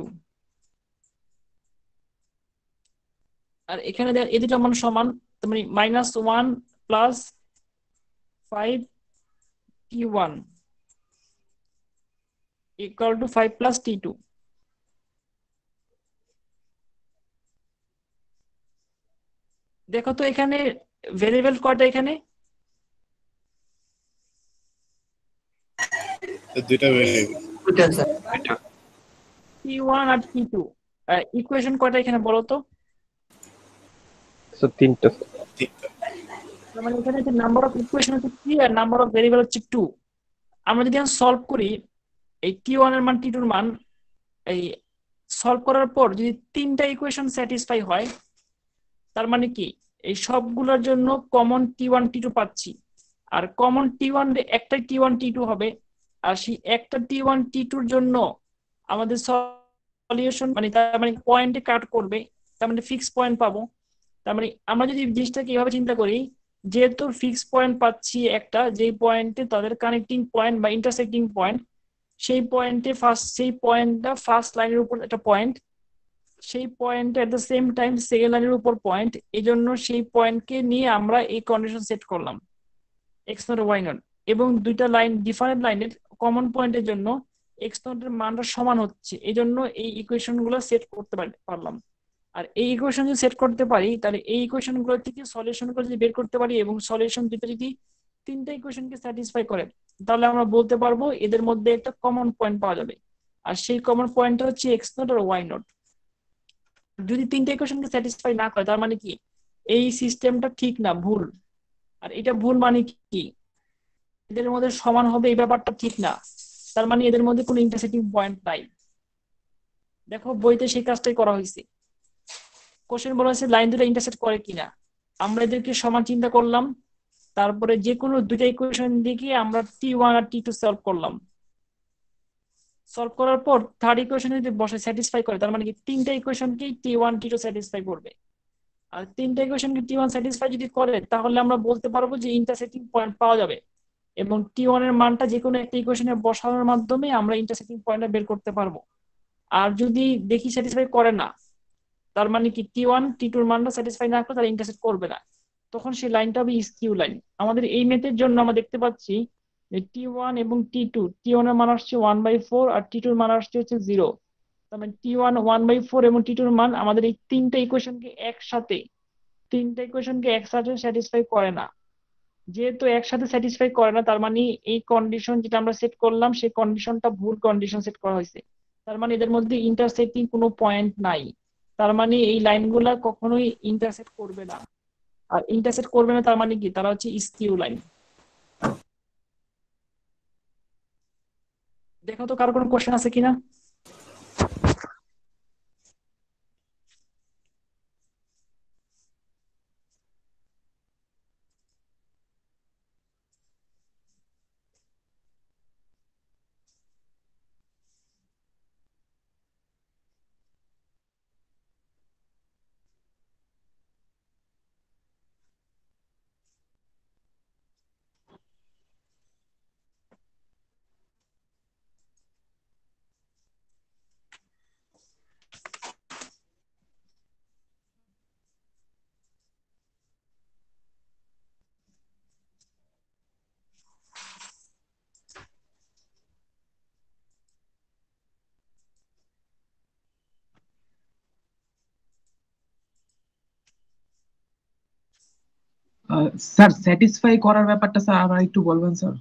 আর এখানে দেখ এই দুটা মান সমান, তার মানে -1 plus 5t1 equal to 5 plus t2। দেখো তো এখানে ভেরিয়েবল কয়টা? এখানে দুইটা ভেরিয়েবল। দুইটা স্যার। t1 আর t2, ইকুয়েশন কয়টা এখানে বলো তো? স্যার তিনটা। তিনটা। তার মানে এখানে যে নাম্বার অফ ইকুয়েশন হচ্ছে 3 আর নাম্বার অফ ভেরিয়েবল হচ্ছে 2। আমরা যদি এখন সলভ করি এই t1 এর মান t2 এর মান, এই সলভ করার পর যদি তিনটা ইকুয়েশন স্যাটিসফাই হয়, তার মানে কি এই সবগুলোর জন্য কমন t1 t2 পাচ্ছি, আর কমন t1 একটা t1 t2 হবে, আর সেই একটা t1 t2 এর জন্য আমাদের সলিউশন মানে তার মানে পয়েন্টে কাট করবে, তার মানে ফিক্স পয়েন্ট পাবো। তার মানে আমরা যদি জিনিসটাকে এইভাবে চিন্তা করি, যেহেতু ফিক্স পয়েন্ট পাচ্ছি একটা, যেই পয়েন্টে তাদের কানেক্টিং পয়েন্ট বা ইন্টারসেক্টিং পয়েন্ট, সেই পয়েন্টে সেই পয়েন্টটা ফার্স্ট লাইনের উপর একটা পয়েন্ট, সেই point at the same time second লাইনের উপর পয়েন্ট, এই জন্য সেই পয়েন্টকে নিয়ে আমরা এই কন্ডিশন সেট করলাম এক্স নট ওয়াই নট, এবং দুইটা লাইন ডিফারেন্ট লাইনের কমন পয়েন্টের জন্য এক্স নট এর মানটা সমান হচ্ছে, এই জন্য এই ইকুয়েশন গুলো সেট করতে পারলাম। আর এই ইকুয়েশন যদি সেট করতে পারি তাহলে এই ইকুয়েশন গুলো থেকে সলিউশন করে যদি বের করতে পারি এবং সলিউশন দুটো যদি তিনটা ইকুয়েশনকে স্যাটিসফাই করে তাহলে আমরা বলতে পারবো এদের মধ্যে একটা কমন পয়েন্ট পাওয়া যাবে। আর সেই কমন পয়েন্টটা হচ্ছে এক্স নট আর ওয়াই নট। যদি তিনটা ইকুয়েশনকে স্যাটিসফাই না করে তার মানে কি এই সিস্টেমটা ঠিক না, ভুল। আর এটা ভুল মানে কি এদের মধ্যে সমান হবে এই ব্যাপারটা ঠিক না, তার মানে এদের মধ্যে কোনো ইন্টারসেক্টিং পয়েন্ট নাই। দেখো বইতে সেই কাজটাই করা হয়েছে। কোশ্চেন বলা হয়েছে লাইন দুটো ইন্টারসেক্ট করে কিনা, আমরা এদেরকে সমান চিন্তা করলাম, তারপরে যে কোনো দুইটা ইকুয়েশন দিয়ে আমরা T1 আর T2 সলভ করলাম। সলভ করার পর থার্ড ইকুয়েশন যদি বসে স্যাটিসফাই করে তার মানে কি তিনটা ইকুয়েশনকেই T1 T2 স্যাটিসফাই করবে। আর তিনটা ইকুয়েশনকে T1 স্যাটিসফাই যদি করে তাহলে আমরা বলতে পারবো যে ইন্টারসেক্টিং পয়েন্ট পাওয়া যাবে এবং T1 এর মানটা যে কোনো একটা ইকুয়েশনে বসানোর মাধ্যমে আমরা ইন্টারসেক্টিং পয়েন্টটা বের করতে পারবো। আর যদি দেখি স্যাটিসফাই করে না তার মানে কি T1 T2 এর মানটা স্যাটিসফাই না করে তারা ইন্টারসেক্ট করবে না, তখন সেই লাইনটা হবে স্কিউ লাইন। আমাদের এই মেথের জন্য আমরা দেখতে পাচ্ছি যে T1 এবং T2, T1 এর মান আসছে 1/4 আর T2 এর মান আসছে হচ্ছে 0। তার মানে T1 1/4 এবং T2 এর মান আমাদের এই তিনটা ইকুয়েশনকে একসাথে স্যাটিসফাই করে না। যেহেতু একসাথে স্যাটিসফাই করে না তার মানে এই কন্ডিশন যেটা আমরা সেট করলাম সেই কন্ডিশনটা ভুল কন্ডিশন সেট করা হয়েছে। তার মানে এদের মধ্যে ইন্টারসেক্টিং কোনো পয়েন্ট নাই, তার মানে এই লাইনগুলা কখনোই ইন্টারসেক্ট করবে না। আর ইন্টারসেক্ট করবে না তার মানে কি তারা হচ্ছে স্কিউ লাইন। দেখো তো কারো কোনো কোশ্চেন আছে কিনা। স্যার স্যাটিসফাই করার ব্যাপারটা স্যার আবার একটু বলবেন স্যার।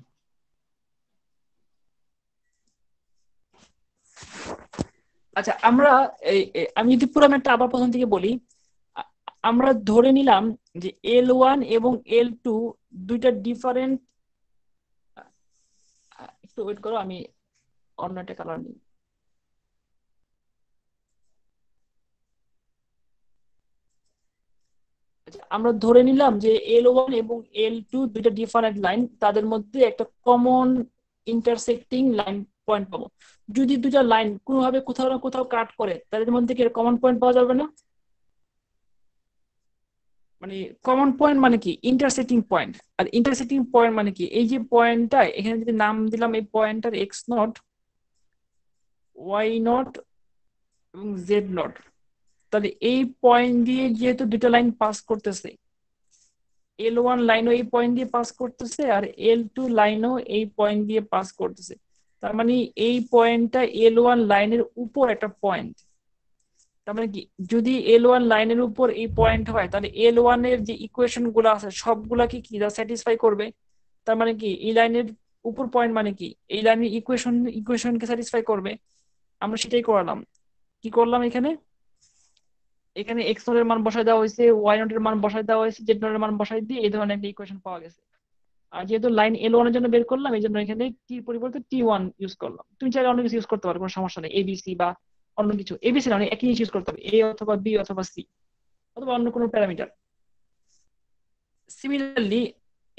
আচ্ছা আমরা আমি যদি পুরো ম্যাথটা আবার প্রথম থেকে বলি, আমরা ধরে নিলাম যে L1 এবং L2 দুইটা ডিফারেন্ট। একটু ওয়েট করো, আমি অন্য একটা কালার নিই। আমরা ধরে নিলাম যে L1 এবং L2 দুইটা ডিফারেন্ট লাইন, তাদের মধ্যে একটা কমন ইন্টারসেক্টিং লাইন পয়েন্ট পাবো। যদি দুইটা লাইন কোনোভাবে কোথাও না কোথাও কাট করে তাদের মধ্যে কি কমন পয়েন্ট পাওয়া যাবে না? মানে কমন পয়েন্ট মানে কি ইন্টারসেক্টিং পয়েন্ট। আর ইন্টারসেক্টিং পয়েন্ট মানে কি এই যে পয়েন্টটা এখানে যদি নাম দিলাম এই পয়েন্টটার এক্স নট, ওয়াই নট এবং জেড নট, তাহলে এই পয়েন্ট দিয়ে যেহেতু দুটো লাইন পাস করতেছে, L1 লাইনও এই পয়েন্ট দিয়ে পাস করতেছে আর L2 লাইনও এই পয়েন্ট দিয়ে পাস করতেছে, তার মানে এই পয়েন্টটা L1 লাইনের উপর একটা পয়েন্ট। তার মানে কি যদি L1 লাইনের উপর এই পয়েন্ট হয় তাহলে L1 এর যে ইকুয়েশন গুলো আছে সবগুলাকে কি স্যাটিসফাই করবে। তার মানে কি এই লাইনের উপর পয়েন্ট মানে কি এই লাইনের ইকুয়েশনকে স্যাটিসফাই করবে। আমরা সেটাই করালাম। কি করলাম এখানে এক্স নট এর মান বসাই দেওয়া হয়েছে, ওয়াই নট এর মান বসাই দেওয়া হয়েছে, জেড নট এর মান বসাই দিয়ে এই ধরনের একটা ইকুয়েশন পাওয়া গেছে। আর যেহেতু লাইন L1 এর জন্য বের করলাম এই জন্য এখানে কি পরিবর্তে T1 ইউজ করলাম। তুমি চাইলে অন্য কিছু ইউজ করতে পারো, কোনো সমস্যা নেই, এবিসি বা অন্য কিছু। এবিসি না, একই জিনিস ইউজ করতে হবে, এ অথবা বি অথবা সি অথবা অন্য কোনো প্যারামিটার। সিমিলারলি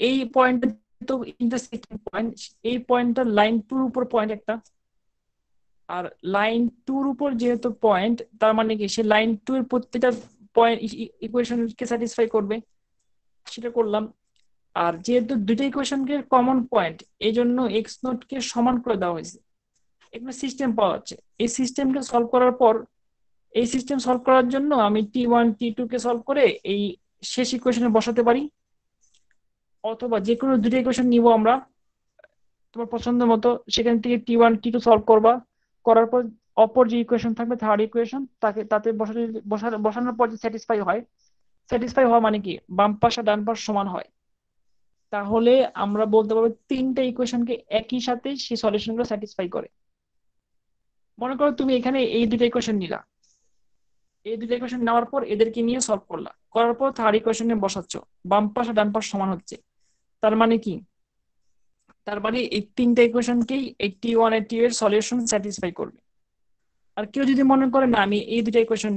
এই পয়েন্টটা তো ইন্টারসেক্টিং পয়েন্ট, এই পয়েন্টটা লাইন 2 এর উপর পয়েন্ট একটা, আর লাইন 2 এর উপর যেহেতু পয়েন্ট তার মানে কি সে লাইন 2 এর প্রত্যেকটা পয়েন্ট ইকুয়েশনকে স্যাটিসফাই করবে, সেটা করলাম। আর যেহেতু দুইটা ইকুয়েশনকে কমন পয়েন্ট এই জন্য এক্স নট কে সমান করে দেওয়া হয়েছে। এগুলো সিস্টেম পাওয়া যাচ্ছে। এই সিস্টেমকে সলভ করার পর এই সিস্টেম সলভ করার জন্য আমি T1 T2 কে সলভ করে এই শেষ ইকুয়েশনে বসাতে পারি, অথবা যে কোনো দুটো ইকুয়েশন নিব আমরা তোমার পছন্দ মতো, সেখান থেকে T1 T2 সলভ করবা, করার পর অপর যে ইকুয়েশন থাকবে থার্ড ইকুয়েশন তাতে বসানোর পর যে স্যাটিসফাই হওয়া মানে কি বাম পাশ আর ডান পাশ সমান হয়, তাহলে আমরা বলতে পারবো তিনটা ইকুয়েশনকে একই সাথে সেই সলিউশন গুলো স্যাটিসফাই করে। মনে করো তুমি এখানে এই দুটো ইকুয়েশন নিলা, এই দুটো ইকুয়েশন নেওয়ার পর এদেরকে নিয়ে সলভ করলা, করার পর থার্ড ইকুয়েশনে বসাচ্ছ, বাম পাশ আর ডান পাশ সমান হচ্ছে, তার মানে কি, তার মানে এই তিনটা ইকুয়েশনকেই 81 82 এর সলিউশন স্যাটিসফাই করবে। আর কেউ যদি মনে করে না আমি এই দুটা ইকুয়েশন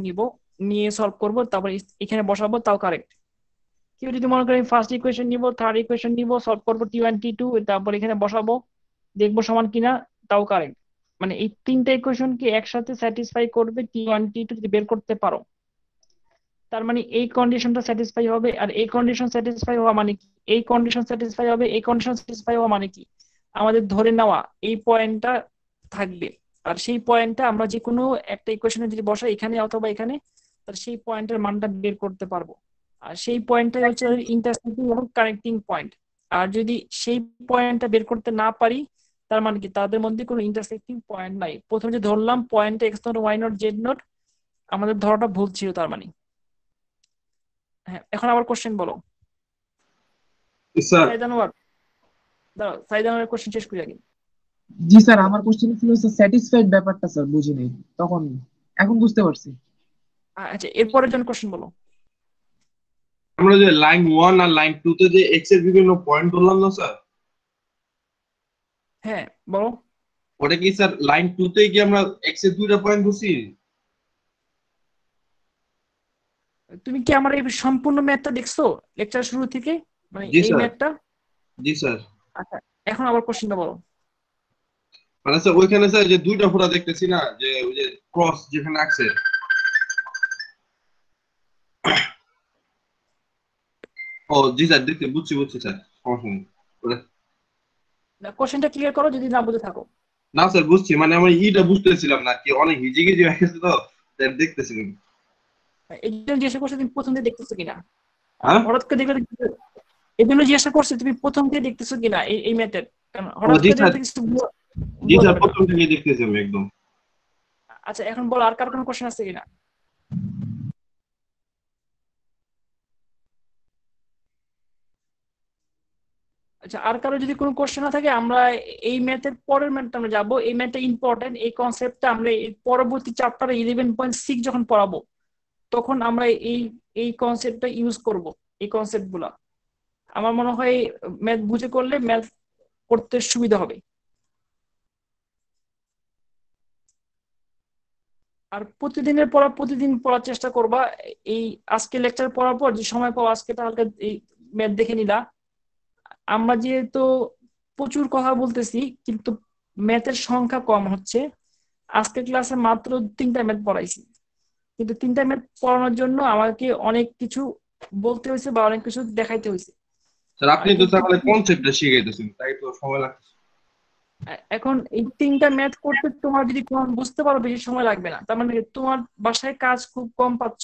নিয়ে সলভ করব তারপর এখানে বসাবো, তাও কারেক্ট। কেউ যদি মনে করে ফার্স্ট ইকুয়েশন নিব, থার্ড ইকুয়েশন নিব, সলভ করবো T1 T2, তারপর এখানে বসাবো, দেখবো সমান কিনা, তাও কারেক্ট। মানে এই তিনটা ইকুয়েশনকে একসাথে স্যাটিসফাই করবে T1 T2 যদি বের করতে পারো, তার মানে এই কন্ডিশনটা স্যাটিসফাই হবে। আর এই কন্ডিশন স্যাটিসফাই হওয়া মানে কি, এই কন্ডিশন স্যাটিসফাই হবে, এই কন্ডিশন স্যাটিসফাই হওয়া মানে কি, আমাদের ধরে নেওয়া এই পয়েন্টটা থাকবে, আর সেই পয়েন্টটা আমরা যে কোনো একটা ইকুয়েশনে যদি বসাই এখানে অথবা এখানে, তার সেই পয়েন্টের মানটা বের করতে পারবো। আর সেই পয়েন্টটাই হচ্ছে ইন্টারসেক্টিং এবং কানেক্টিং পয়েন্ট। আর যদি সেই পয়েন্টটা বের করতে না পারি, তার মানে কি তাদের মধ্যে কোনো ইন্টারসেক্টিং পয়েন্ট নাই। প্রথমে যে ধরলাম পয়েন্টটা x naught y naught z naught, আমাদের ধরাটা ভুল ছিল তার মানে। হ্যাঁ, এখন আবার কোশ্চেন বলো। স্যার সাইদানোয়ার, দাঁড়াও, সাইদানোয়ারের কোশ্চেন শেষ করি আগে। জি স্যার, আমার কোশ্চেন ছিল স্যাটিসফাইড ব্যাপারটা স্যার বুঝিনি তখন, এখন বুঝতে পারছি। আচ্ছা, এরপরের জন্য কোশ্চেন বলো। আমরা যে লাইন 1 আর লাইন 2 তে যে এক্স এর বিভিন্ন পয়েন্ট বললাম না স্যার, হ্যাঁ বলো। ওটা কি স্যার লাইন 2 তে কি আমরা এক্স এর দুইটা পয়েন্ট বসি? তুমি কি আমার এই সম্পূর্ণ ম্যাথটা দেখছো লেকচার শুরু থেকে, মানে জি এই স্যার। ম্যাথটা? জি স্যার। আচ্ছা, এখন আবার কোশ্চেনটা বলো। মানে স্যার ওইখানে স্যার যে দুইটা ফোঁটা দেখতেছি না, যে ওই যে ক্রস যেখানে আছে। ও জি স্যার, দেখতে বুঝছি বুঝছি স্যার, সমস্যা নেই। কোশ্চেনটা ক্লিয়ার করো যদি না বুঝে থাকো। না স্যার বুঝছি, মানে আমি ইটা বুঝতেছিলাম না কি, অনেক হিজিগিজি হয়ে গেছে তো, তাই দেখতেছিলাম। এই জন্য জিজ্ঞাসা করছো তুমি প্রথম দিয়ে দেখতেছো কিনা, হ্যাঁ। হঠাৎ করে দেখলে এই জন্য জিজ্ঞাসা করছো তুমি প্রথম দিয়ে দেখতেছো কিনা এই ম্যাথের, কারণ ও হঠাৎ জি করে স্যার। দেখলে কিছু জি বোঝা স্যার, যাবে না। প্রথম থেকে দেখতেছি আমি একদম। আচ্ছা, এখন বলো আর কার কোনো কোশ্চেন আছে কিনা। আচ্ছা, আর কারো যদি কোনো কোশ্চেন না থাকে, আমরা এই ম্যাথের পরের ম্যাথটা আমরা যাবো। এই ম্যাথটা ইম্পর্টেন্ট, এই কনসেপ্টটা আমরা এই পরবর্তী চ্যাপ্টারে 11.6 যখন পড়াবো তখন আমরা এই এই কনসেপ্টটা ইউজ করব। এই কনসেপ্ট গুলা আমার মনে হয় ম্যাথ বুঝে করলে ম্যাথ করতে সুবিধা হবে। আর প্রতিদিন পড়ার চেষ্টা করবা। এই আজকে লেকচার পড়ার পর যে সময় পাও আজকে তাহলে এই ম্যাথ দেখে নিলা। আমরা যেহেতু প্রচুর কথা বলতেছি কিন্তু ম্যাথের সংখ্যা কম হচ্ছে, আজকের ক্লাসে মাত্র 3টা ম্যাথ পড়াইছি, কিন্তু 3টা ম্যাথ পড়ানোর জন্য আমাকে অনেক কিছু বলতে হয়েছে বা অনেক কিছু দেখাইতে হয়েছে। স্যার আপনি তো কিন্তু তাহলে কনসেপ্টটা শিখাইতেছেন, তাই তো সময় লাগছে। এখন এই 3টা ম্যাথ করতে তোমার যদি কোন বুঝতে পারো বেশি সময় লাগবে না, তার মানে তোমার বাসায় কাজ খুব কম পাচ্ছ,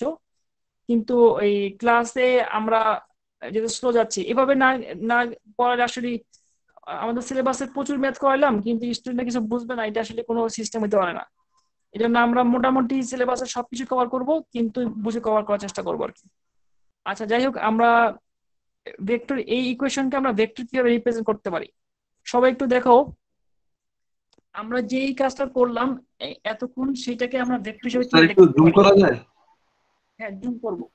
কিন্তু এই ক্লাসে আমরা যেটা স্লো যাচ্ছি এভাবে না না পড়ালে আসলে আমাদের সিলেবাসে প্রচুর ম্যাথ করাইলাম কিন্তু স্টুডেন্ট কিছু বুঝবে না, এটা আসলে কোনো সিস্টেম হতে পারে না। এই জন্য আমরা মোটামুটি সিলেবাসে সবকিছু কভার করব কিন্তু বুঝে কভার করার চেষ্টা করবো আর কি। আচ্ছা, যাই হোক, আমরা ভেক্টর এই ইকুয়েশনকে আমরা ভেক্টর কিভাবে রিপ্রেজেন্ট করতে পারি সবাই একটু দেখো। আমরা যেই কাজটা করলাম এতক্ষণ সেটাকে আমরা ভেক্টর হিসেবে স্যার কিভাবে একটু লিখতে জুম পারি। করা যায়? হ্যাঁ, জুম করবো।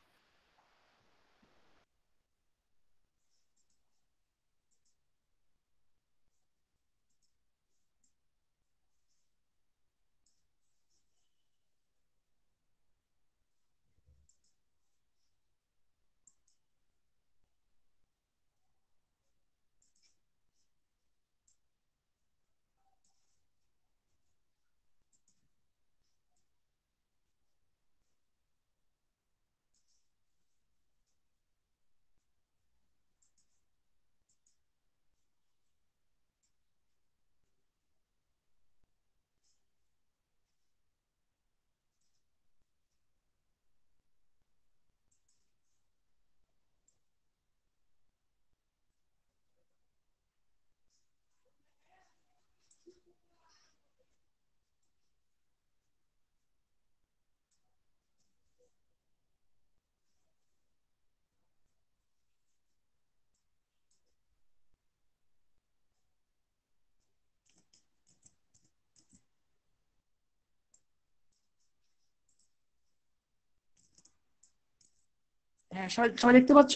হ্যাঁ, সবাই সবাই দেখতে পাচ্ছ?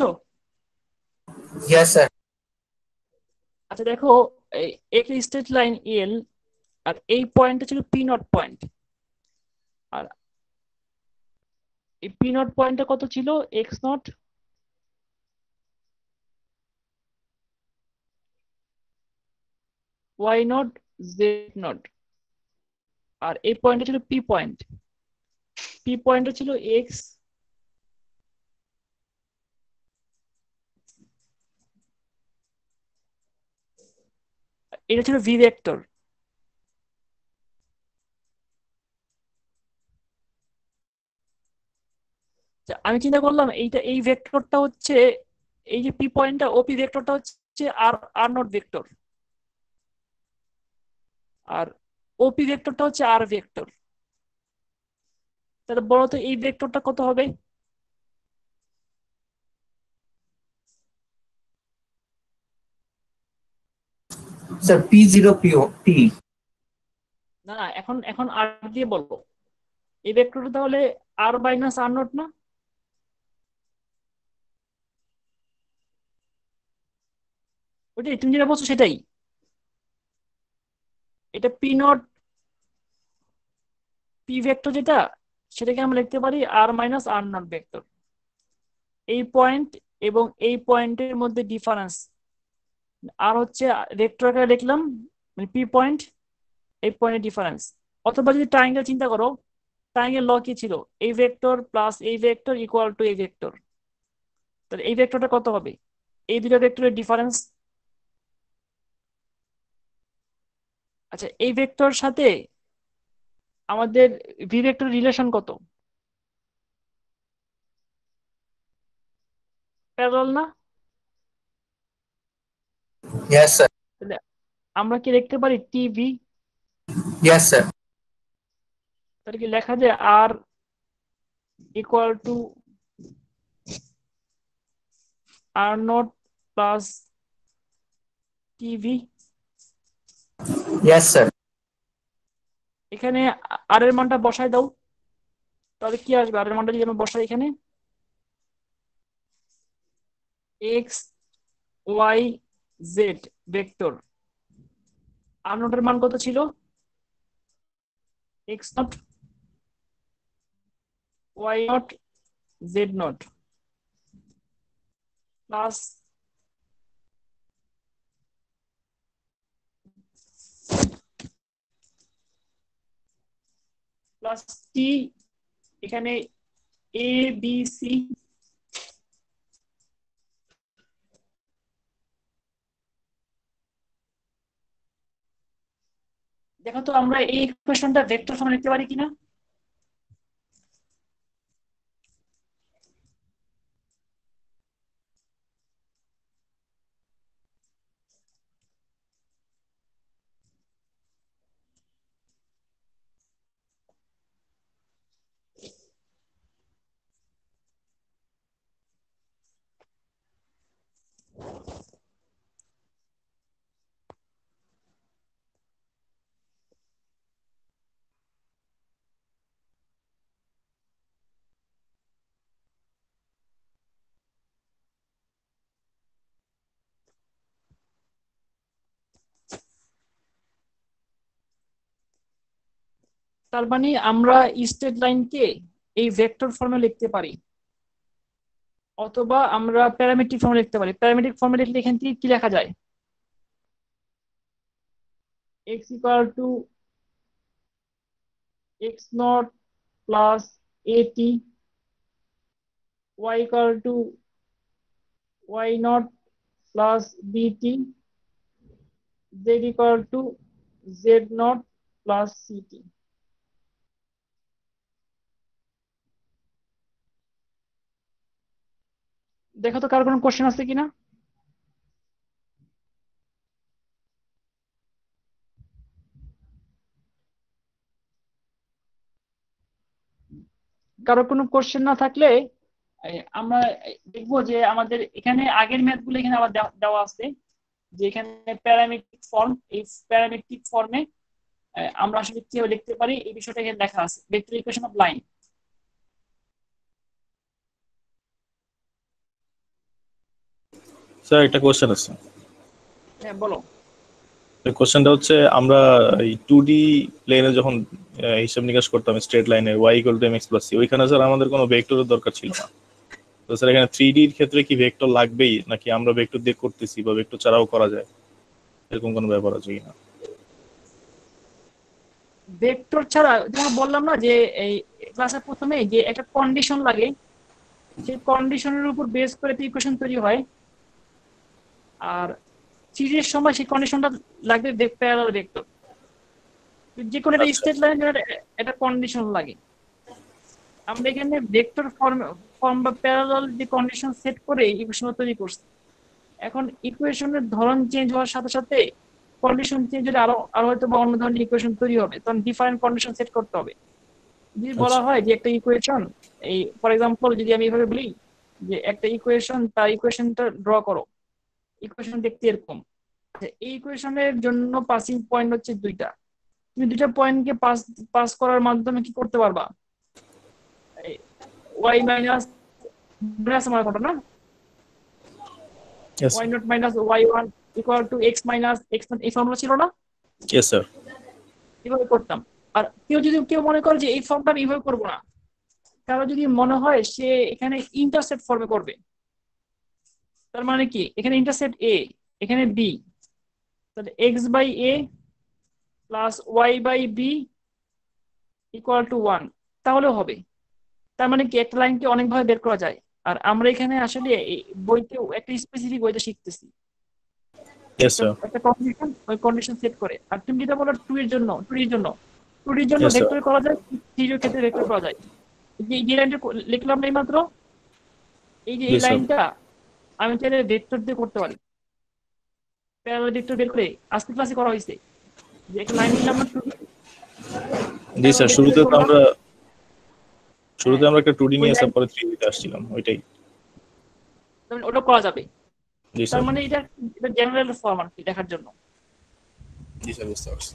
Yes sir. আচ্ছা দেখো, এই একটা স্ট্রেট লাইন এল, আর এই পয়েন্টটা ছিল পি নট পয়েন্ট, আর এই পি নট পয়েন্টটা কত ছিল? X naught y naught z naught, আর এই পয়েন্টটা ছিল পি পয়েন্ট। পি পয়েন্টটা ছিল এক্স, এটা ছিল ভি ভেক্টর। আমি চিন্তা করলাম এইটা, এই ভেক্টরটা হচ্ছে, এই যে পি পয়েন্টটা, ওপি ভেক্টরটা হচ্ছে আর আর নট ভেক্টর, আর ওপি ভেক্টরটা হচ্ছে আর ভেক্টর। তাহলে বলো তো এই ভেক্টরটা কত হবে? Sir P0 P। না না, এখন এখন আর দিয়ে বলবো। এই ভেক্টরটা তাহলে আর মাইনাস আর নট না? ওইটাই তুমি যেটা বলছো সেটাই। এটা পি নট, পি ভেক্টর যেটা, সেটাকে আমরা লিখতে পারি আর মাইনাস আর নট ভেক্টর। এই পয়েন্ট এবং এই পয়েন্টের মধ্যে ডিফারেন্স, আর হচ্ছে ভেক্টর আকারে লিখলাম, মানে পি পয়েন্ট, এই পয়েন্টের ডিফারেন্স। অথবা যদি ট্রায়াঙ্গেল চিন্তা করো, ট্রায়াঙ্গেল ল কি ছিল? এই ভেক্টর প্লাস এই ভেক্টর ইকুয়াল টু এই ভেক্টর। তাহলে এই ভেক্টরটা কত হবে? এই দুটো ভেক্টরের ডিফারেন্স। আচ্ছা, এই ভেক্টর সাথে আমাদের ভি ভেক্টর রিলেশন কত? প্যারালাল না? Yes sir. তাহলে আমরা কি লিখতে পারি টিভি? Yes sir. তাহলে কি লেখা যায় r equal to r naught plus t v? Yes sir. এখানে আর এর মানটা বসায় দাও, তাহলে কি আসবে? আর এর মানটা যদি আমরা বসাই এখানে, x y z vector, r নটের মান কত ছিল? X naught y naught z naught plus plus t, এখানে এ বি সি। দেখো তো আমরা এই ইকুয়েশনটা ভেক্টর ফর্মে লিখতে পারি কিনা। তার মানে আমরা স্ট্রেট লাইনকে এই ভেক্টর ফর্মে লিখতে পারি, অথবা আমরা প্যারামেট্রিক ফর্মে লিখতে পারি। প্যারামেট্রিক ফর্মে লিখলে এখান থেকে কি লেখা যায়? X equal to x naught plus a t, y equal to y naught plus b t, z equal to z naught plus c t. দেখো তো কার কোনো কোশ্চেন আছে কিনা। কারো কোনো কোশ্চেন না থাকলে আমরা দেখবো যে আমাদের এখানে আগের ম্যাথ গুলো এখানে আবার দেওয়া আছে, যে এখানে প্যারামেট্রিক ফর্ম, এই প্যারামেট্রিক ফর্মে আমরা আসলে কিভাবে লিখতে পারি এই বিষয়টা এখানে লেখা আছে, vector equation of line. Sir একটা কোশ্চেন আছে। হ্যাঁ বলো। কোশ্চেনটা হচ্ছে আমরা এই 2D প্লেনে যখন হিসাব নিকাশ করতাম স্ট্রেট লাইনের y = mx + c, ওইখানে স্যার আমাদের কোনো ভেক্টরের দরকার ছিল না। তো স্যার এখানে 3D এর ক্ষেত্রে কি ভেক্টর লাগবেই, নাকি আমরা ভেক্টর দিয়ে করতেছি বা ভেক্টর ছাড়াও করা যায়, এরকম কোনো ব্যাপার আছে কিনা? ভেক্টর ছাড়া যেমন বললাম না যে এই ক্লাসের প্রথমে যে একটা কন্ডিশন লাগে, সেই কন্ডিশনের উপর বেস করে ইকুয়েশন তৈরি হয়। আর সিরিজের সময় সেই কন্ডিশনটা লাগবে প্যারালাল ভেক্টর। যে কোনো একটা আচ্ছা। স্টেট লাইনের জন্য একটা কন্ডিশন লাগে। আমরা এখানে ভেক্টর ফর্ম বা প্যারালাল যে কন্ডিশন সেট করে ইকুয়েশন তৈরি করছি। এখন ইকুয়েশনের ধরন চেঞ্জ হওয়ার সাথে সাথে কন্ডিশন চেঞ্জ হলে আরো হয়তো বা অন্য ধরনের ইকুয়েশন তৈরি হবে, তখন ডিফারেন্ট কন্ডিশন সেট করতে হবে। যদি বলা হয় যে একটা ইকুয়েশন, এই ফর এক্সাম্পল যদি আমি এইভাবে বলি যে একটা ইকুয়েশন, তার ইকুয়েশনটা ড্র করো, ইকুয়েশন দেখতে এরকম। এই ইকুয়েশনের জন্য পাসিং পয়েন্ট হচ্ছে দুইটা। তুমি দুইটা পয়েন্টকে পাস করার মাধ্যমে কি করতে পারবা, y মাইনাস আমার কথা না, Yes, y0 minus y1 equal to x minus x1, এই ফর্মুলা ছিল না? yes sir. এইভাবে করতাম। আর কেউ মনে করে যে এই ফর্মটা আমি এইভাবে করবো না, কারো যদি মনে হয় সে এখানে ইন্টারসেপ্ট ফর্মে করবে, তার মানে কি এখানে ইন্টারসেপ্ট a, এখানে b, তাহলে x/a plus y/b equal to 1, তাহলেও হবে। তার মানে কি একটা লাইনকে অনেকভাবে বের করা যায়। আর আমরা এখানে আসলে বইতে একটা স্পেসিফিক ওয়েতে শিখতেছি, Yes sir. একটা কন্ডিশন, ওই কন্ডিশন সেট করে। আর তুমি যেটা বলো 2 এর জন্য Yes, sir. ভেক্টর করা যায়, 3 এর ক্ষেত্রে ভেক্টর করা যায়। যে লাইনটা লিখলাম না মাত্র, এই যে এই Yes, sir. লাইনটা আমি চাইলে ভেক্টর দিয়ে করতে পারি, প্যারালাল ভেক্টর বের করে আজকে ক্লাসে করা হয়েছে যে একটা লাইন নিলাম না, জি স্যার, শুরুতে আমরা একটা 2D নিয়ে ওই এসে পরে 3D তে আসছিলাম, ওইটাই। ওটা করা যাবে। জি তার স্যার। মানে এটা জেনারেল ফর্ম আর কি দেখার জন্য। জি স্যার, বুঝতে পারছি।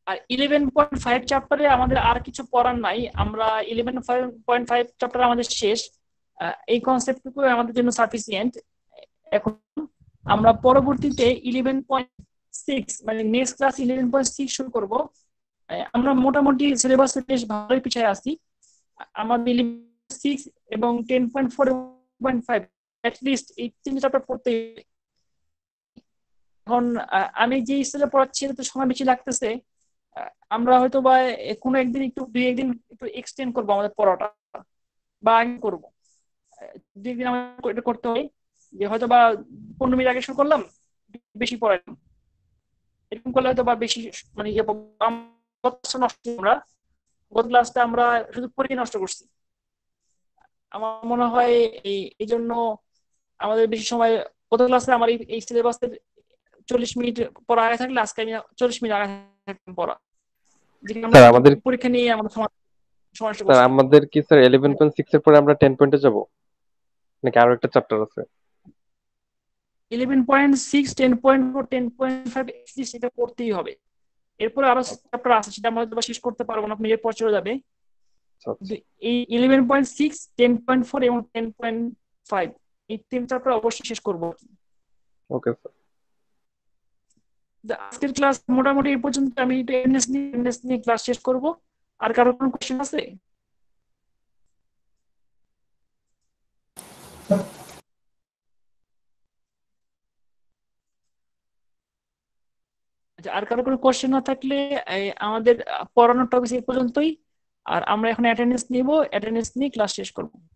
আর 11.5 চ্যাপ্টারে আমাদের আর কিছু পড়ার নাই, আমরা 11.5 চ্যাপ্টার আমাদের শেষ। এই কনসেপ্টটুকু আমাদের জন্য সাফিসিয়েন্ট। এখন আমরা পরবর্তীতে 11.6 মানে নেক্সট ক্লাস 11.6 শুরু করব। আমরা মোটামুটি সিলেবাসে বেশ ভালোই পিছিয়ে আছি। আমাদের 11.6 এবং 10.4 এবং 10.5 অ্যাট লিস্ট এই 3 চ্যাপ্টার পড়তে। এখন আমি যে স্টাইলে পড়াচ্ছি তো সময় বেশি লাগতেছে। আমরা হয়তো বা কোনো একদিন দুই একদিন একটু এক্সটেন্ড করবো আমাদের পড়াটা, বা আগে করবো। দুই একদিন আমাদের এটা করতে হয় যে হয়তো বা 15 মিনিট আগে শুরু করলাম, বেশি পড়াইলাম, এরকম করলে হয়তো বা বেশি মানে আমরা গত ক্লাসটা আমরা শুধু পড়ে নষ্ট করছি। আমার মনে হয় এই জন্য আমাদের বেশি সময়, গত ক্লাসে আমার এই সিলেবাসের 40 মিনিট পড়া আগে থাকলে আজকে আমি 40 মিনিট আগে থাকতাম পড়া, যেখানে আমরা স্যার আমাদের পরীক্ষা নিয়ে আমাদের সময় নষ্ট স্যার করছি। আমাদের কি স্যার 11.6 এর পরে আমরা 10 পয়েন্টে যাব, নাকি আরো একটা চ্যাপ্টার আছে? 11.6, 10.4, 10.5 সেটা করতেই হবে। এরপরে আরো চ্যাপ্টার আছে, সেটা আমরা হয়তো শেষ করতে পারবো না, আপনি এর পর চলে যাবে। এই 11.6, 10.4 এবং 10.5 এই 3 চ্যাপ্টার অবশ্যই শেষ করবো। Okay sir. আজকের ক্লাস মোটামুটি এই পর্যন্ত। আমি অ্যাটেন্ডেন্স নিয়ে ক্লাস শেষ করব। আর কারো কোনো কোশ্চেন আছে? আচ্ছা, আর কারো কোনো কোশ্চেন না থাকলে আমাদের পড়ানোর টপিক এই পর্যন্তই। আর আমরা এখন অ্যাটেন্ডেন্স নিব, অ্যাটেন্ডেন্স নিয়ে ক্লাস শেষ করব।